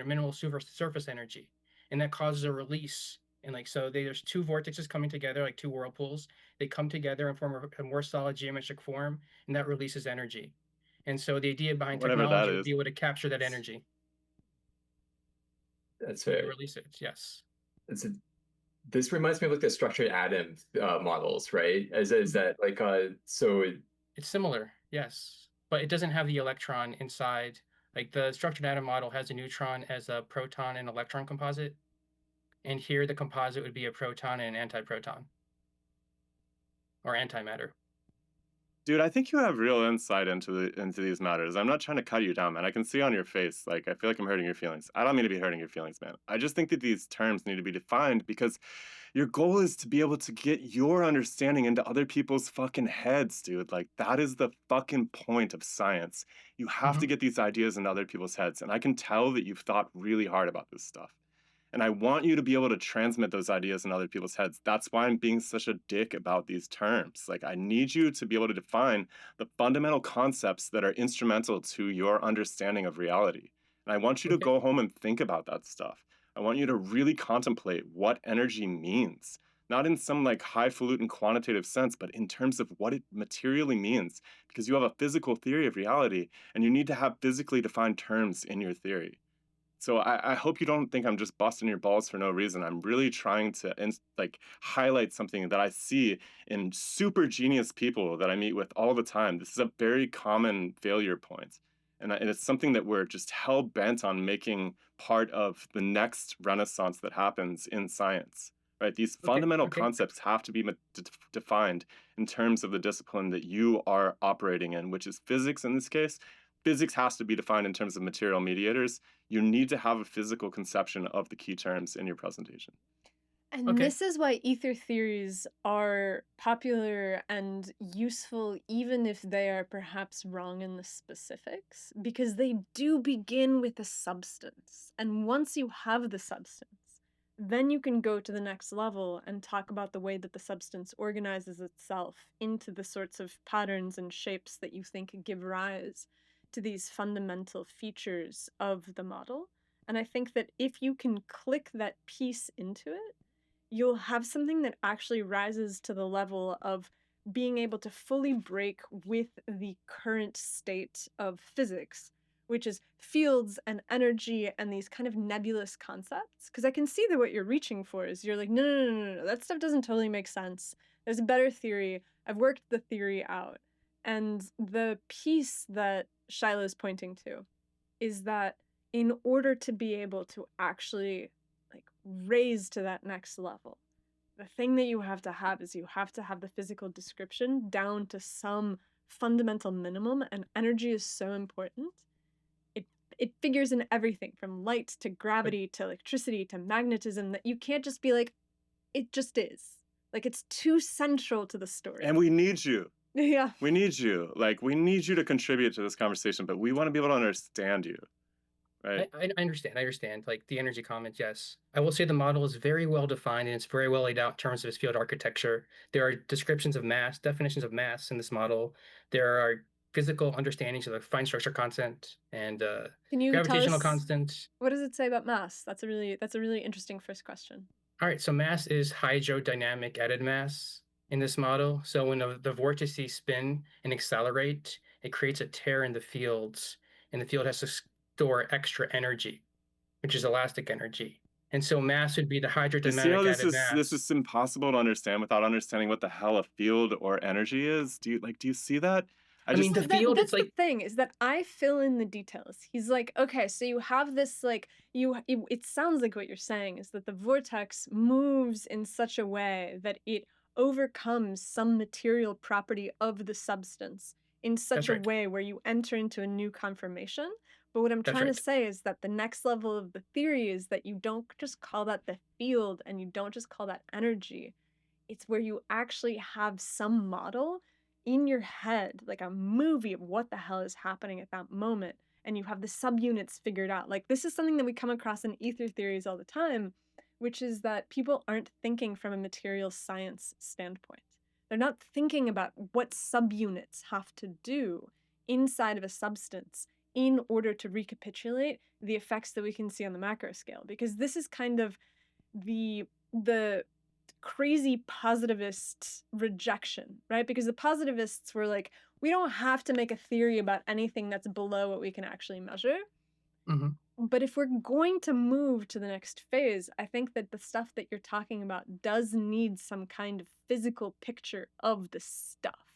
minimal surface energy, and that causes a release. And like so, there's 2 vortexes coming together, like 2 whirlpools. They come together and form a more solid geometric form, and that releases energy. And so the idea behind Whatever that technology would is. be able to capture that energy. that's So right. you release it. Yes. This reminds me of like the structured atom models, right? Is that like so It's similar, yes, but it doesn't have the electron inside. Like the structured atom model has a neutron as a proton and electron composite, and here the composite would be a proton and an antiproton, or antimatter. Dude, I think you have real insight into these matters. I'm not trying to cut you down, man. I can see on your face, like, I feel like I'm hurting your feelings. I don't mean to be hurting your feelings, man. I just think that these terms need to be defined because your goal is to be able to get your understanding into other people's fucking heads, dude. Like, that is the fucking point of science. You have to get these ideas in other people's heads. And I can tell that you've thought really hard about this stuff. And I want you to be able to transmit those ideas in other people's heads. That's why I'm being such a dick about these terms. Like, I need you to be able to define the fundamental concepts that are instrumental to your understanding of reality. And I want you to go home and think about that stuff. I want you to really contemplate what energy means, not in some like highfalutin quantitative sense, but in terms of what it materially means, because you have a physical theory of reality and you need to have physically defined terms in your theory. So I hope you don't think I'm just busting your balls for no reason. I'm really trying to like highlight something that I see in super genius people that I meet with all the time. This is a very common failure point. And it's something that we're just hell bent on making part of the next renaissance that happens in science. Right? These fundamental concepts have to be defined in terms of the discipline that you are operating in, which is physics in this case. Physics has to be defined in terms of material mediators. You need to have a physical conception of the key terms in your presentation. And this is why ether theories are popular and useful, even if they are perhaps wrong in the specifics, because they do begin with a substance. And once you have the substance, then you can go to the next level and talk about the way that the substance organizes itself into the sorts of patterns and shapes that you think give rise to these fundamental features of the model. And I think that if you can click that piece into it, you'll have something that actually rises to the level of being able to fully break with the current state of physics which is fields and energy and these kind of nebulous concepts. Because I can see that what you're reaching for is you're like, no, that stuff doesn't totally make sense. There's a better theory. I've worked the theory out. And the piece that Shiloh's pointing to is that in order to be able to actually like raise to that next level, the thing that you have to have is you have to have the physical description down to some fundamental minimum, and energy is so important. It figures in everything from light to gravity to electricity to magnetism that you can't just be like, it just is. Like, it's too central to the story. And we need you. Yeah. We need you. Like, we need you to contribute to this conversation, but we want to be able to understand you. Right? I understand. I understand. Like the energy comment, yes. I will say the model is very well defined and it's very well laid out in terms of its field architecture. There are descriptions of mass, definitions of mass in this model. There are physical understandings of the fine structure constant and Can you tell gravitational us constant. what does it say about mass? That's a really interesting first question. All right, so mass is hydrodynamic added mass in this model. So when the vortices spin and accelerate, it creates a tear in the fields, and the field has to store extra energy, which is elastic energy. And so mass would be the You see how hydrodynamic added mass. this is impossible to understand without understanding what the hell a field or energy is? Do you see that? I mean, the field, that's it's like, the thing, is that I fill in the details. He's like, okay, so you have this, like, it sounds like what you're saying is that the vortex moves in such a way that it overcomes some material property of the substance in such That's a right. way where you enter into a new conformation. But what I'm That's trying right. to say is that the next level of the theory is that you don't just call that the field and you don't just call that energy. It's where you actually have some model in your head, like a movie of what the hell is happening at that moment, and you have the subunits figured out. Like, this is something that we come across in ether theories all the time, which is that people aren't thinking from a material science standpoint. They're not thinking about what subunits have to do inside of a substance in order to recapitulate the effects that we can see on the macro scale, because this is kind of the crazy positivist rejection, right? Because the positivists were like, we don't have to make a theory about anything that's below what we can actually measure. Mhm. But if we're going to move to the next phase, I think that the stuff that you're talking about does need some kind of physical picture of the stuff.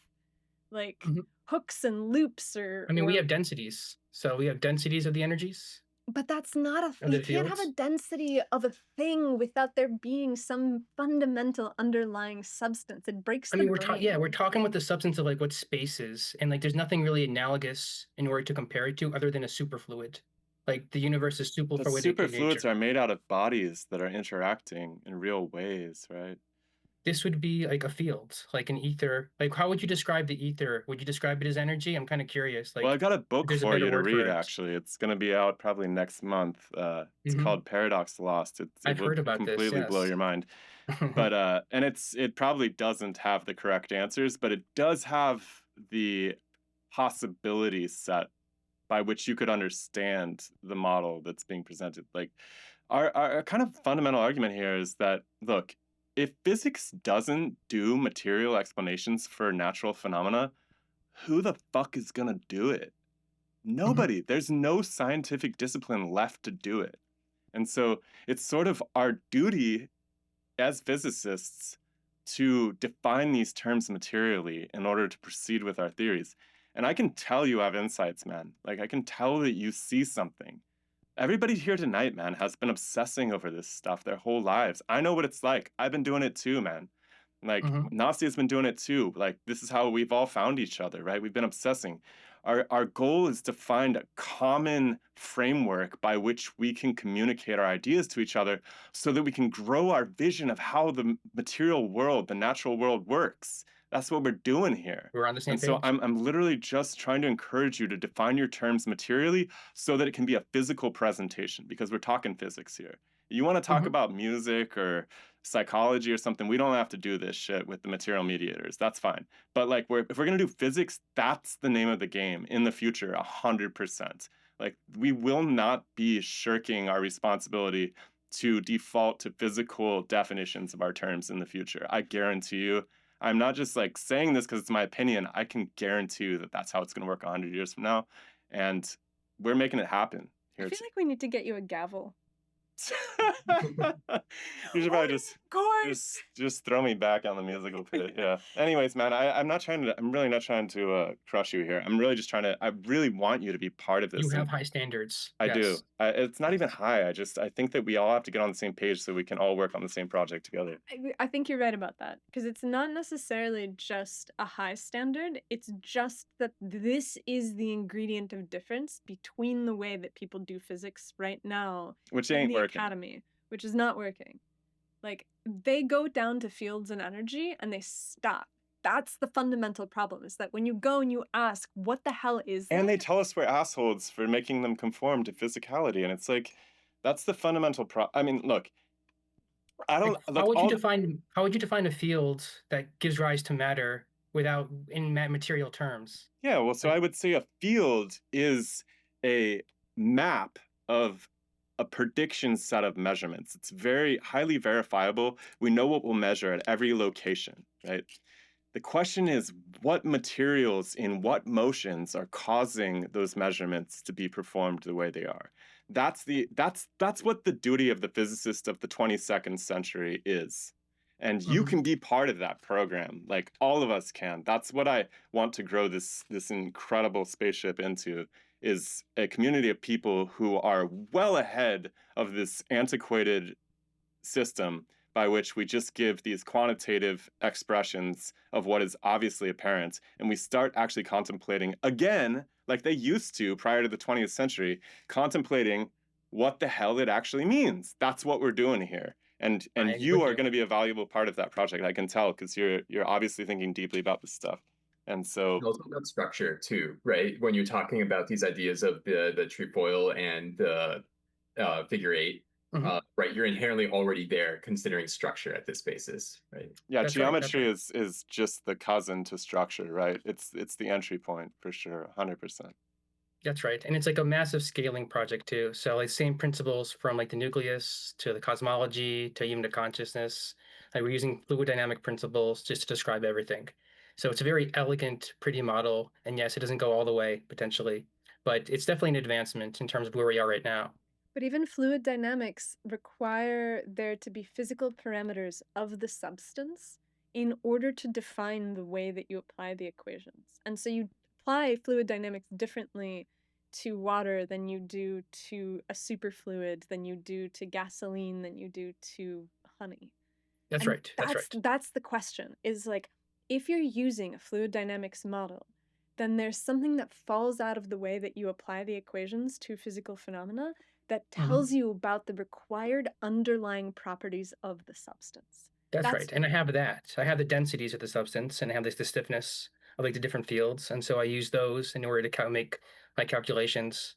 Like Mhm. hooks and loops I mean, we or have densities. So we have densities of the energies. But that's not a Of the you can't have a fields? density of a thing without there being some fundamental underlying substance. It breaks I the mean, we're brain. talking with the substance of like what space is, and like there's nothing really analogous in order to compare it to other than a superfluid. Like the universe is But superfluidic in superfluids nature. are made out of bodies that are interacting in real ways, right? This would be like a field, like an ether. Like, how would you describe the ether? Would you describe it as energy? I'm kind of curious. Well, Like, I've got a if book there's a for better you to word for read, it. actually. It's going to be out probably next month. It's Mhm. called Paradox Lost. It I've will heard about this, completely blow yes. your mind. But and it probably doesn't have the correct answers, but it does have the possibility set by which you could understand the model that's being presented. Like our kind of fundamental argument here is that, look, if physics doesn't do material explanations for natural phenomena, who the fuck is gonna do it? Nobody. There's no scientific discipline left to do it. And so it's sort of our duty as physicists to define these terms materially in order to proceed with our theories. And I can tell you have insights, man. Like, I can tell that you see something. Everybody here tonight, man, has been obsessing over this stuff their whole lives. I know what it's like. I've been doing it too, man. Like, Mhm. Nasia's been doing it too. Like, this is how we've all found each other, right? We've been obsessing. Our goal is to find a common framework by which we can communicate our ideas to each other so that we can grow our vision of how the material world, the natural world works. That's what we're doing here. We're on the same And so page. I'm literally just trying to encourage you to define your terms materially so that it can be a physical presentation, because we're talking physics here. You want to talk Mhm. about music or psychology or something, we don't have to do this shit with the material mediators. That's fine. But like, if we're gonna do physics, that's the name of the game in the future, 100%. Like, we will not be shirking our responsibility to default to physical definitions of our terms in the future. I guarantee you. I'm not just like saying this because it's my opinion. I can guarantee you that that's how it's going to work 100 years from now. And we're making it happen I here. feel like we need to get you a gavel. You should probably just throw me back on the musical pit. Yeah. Anyways, man, I'm really not trying to crush you here. I'm really just I really want you to be part of this. You have high standards. I yes. do. It's not even high. I think that we all have to get on the same page so we can all work on the same project together. I think you're right about that, because it's not necessarily just a high standard. It's just that this is the ingredient of difference between the way that people do physics right now, Which in ain't the working. academy, which is not working. Like, they go down to fields and energy and they stop. That's the fundamental problem, is that when you go and you ask, what the hell is that? And they tell us we're assholes for making them conform to physicality, and it's like, that's the fundamental I mean, look, I don't. Like, Look, how would you define a field that gives rise to matter without in material terms? Yeah, well, so I would say a field is a map of a prediction set of measurements. It's very highly verifiable. We know what we'll measure at every location, right? The question is, what materials in what motions are causing those measurements to be performed the way they are? That's what the duty of the physicist of the 22nd century is. And you can be part of that program, like all of us can. That's what I want to grow this incredible spaceship into, is a community of people who are well ahead of this antiquated system by which we just give these quantitative expressions of what is obviously apparent, and we start actually contemplating again, like they used to prior to the 20th century, contemplating what the hell it actually means. That's what we're doing here. And you are going to be a valuable part of that project. I can tell, because you're obviously thinking deeply about this stuff. And so also about structure too, right? When you're talking about these ideas of the trefoil and the figure eight, right? You're inherently already there considering structure at this basis, right? Yeah, geometry is just the cousin to structure, right? It's the entry point for sure, 100%. That's right. And it's like a massive scaling project too. So like same principles from like the nucleus to the cosmology to even to consciousness. Like we're using fluid dynamic principles just to describe everything. So it's a very elegant, pretty model. And yes, it doesn't go all the way potentially, but it's definitely an advancement in terms of where we are right now. But even fluid dynamics require there to be physical parameters of the substance in order to define the way that you apply the equations. And so you apply fluid dynamics differently to water than you do to a superfluid, than you do to gasoline, than you do to honey. That's right. That's the question, is like, if you're using a fluid dynamics model, then there's something that falls out of the way that you apply the equations to physical phenomena that tells you about the required underlying properties of the substance. That's right. And I have that. I have the densities of the substance, and I have the stiffness of like the different fields. And so I use those in order to make my calculations.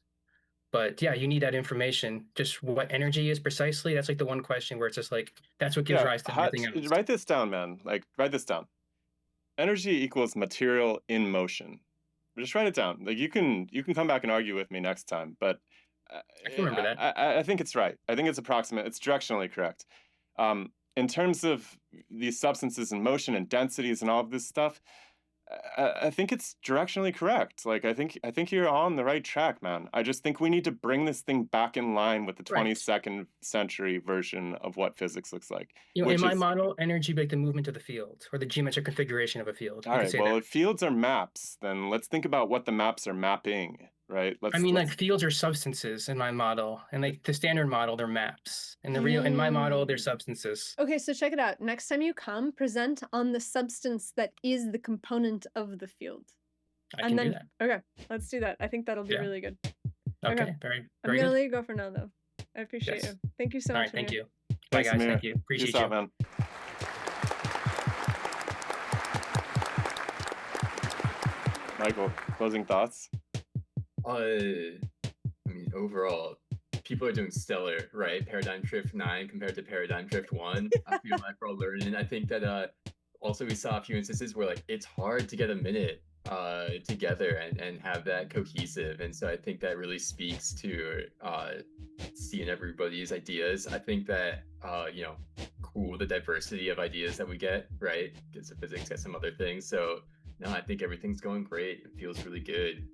But yeah, you need that information. Just what energy is precisely. That's like the one question where it's just like, that's what gives rise to everything else. Write this down, man. Like, write this down. Energy equals material in motion. Just write it down. Like, you can come back and argue with me next time, but I can remember that. I think it's right. I think it's approximate. It's directionally correct. In terms of these substances in motion and densities and all of this stuff, I think it's directionally correct. Like, I think you're on the right track, man. I just think we need to bring this thing back in line with the 22nd century version of what physics looks like. You know, in my model, energy be like the movement of the field or the geometric configuration of a field. All right. Well, if fields are maps, then let's think about what the maps are mapping, right? Like fields are substances in my model, and like the standard model, they're maps. And in my model, they're substances. Okay, so check it out. Next time you come, present on the substance that is the component of the field. I can do that. Okay, let's do that. I I think that'll be really good. Okay, very I'm good. gonna let you go for now, though. I appreciate you. Thank you so much. All right, thank you. Bye, guys. Thank you. Appreciate you. Man. Michael, closing thoughts? I mean, overall, people are doing stellar, right? Paradigm Drift 9 compared to Paradigm Drift 1. I feel like we're all learning. I think that also we saw a few instances where like it's hard to get a minute together and have that cohesive. And so I think that really speaks to seeing everybody's ideas. I think that cool, the diversity of ideas that we get, right? Because the physics has some other things. So No, I think everything's going great. It feels really good,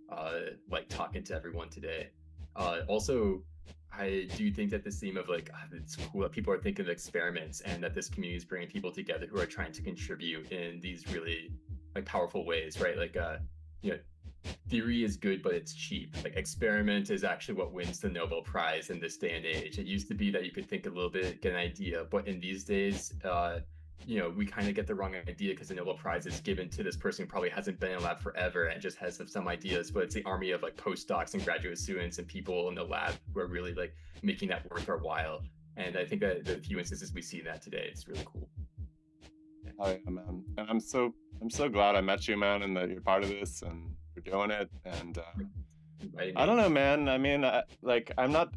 like talking to everyone today. Also, I do think that this theme of like it's cool that people are thinking of experiments and that this community is bringing people together who are trying to contribute in these really like powerful ways, right? Like, you know, theory is good, but it's cheap. Like experiment is actually what wins the Nobel Prize in this day and age. It used to be that you could think a little bit, get an idea, but in these days, you know, we kind of get the wrong idea because the Nobel Prize is given to this person who probably hasn't been in a lab forever and just has some ideas, but it's the army of like postdocs and graduate students and people in the lab who are really like making that worth our while. And I think that the few instances we see that today, it's really cool. Oh yeah, man. And I'm so glad I met you, man, and that you're part of this and you're doing it. And I don't know, man. I mean, I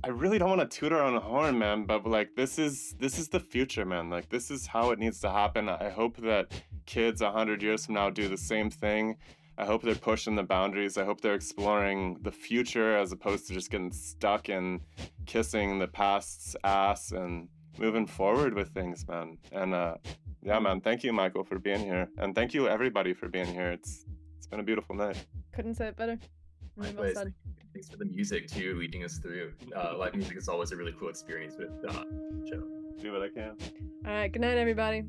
really don't want to toot our own horn, man, but like this is the future, man. Like this is how it needs to happen. I hope that kids 100 years from now do the same thing. I hope they're pushing the boundaries. I hope they're exploring the future as opposed to just getting stuck in kissing the past's ass and moving forward with things, man. And yeah, man, thank you, Michael, for being here. And thank you, everybody, for being here. It's been a beautiful night. Couldn't say it better. Really well Likewise. said. Thanks for the music, too, leading us through. Live music is always a really cool experience with the show. Do what I can. All right, good night, everybody.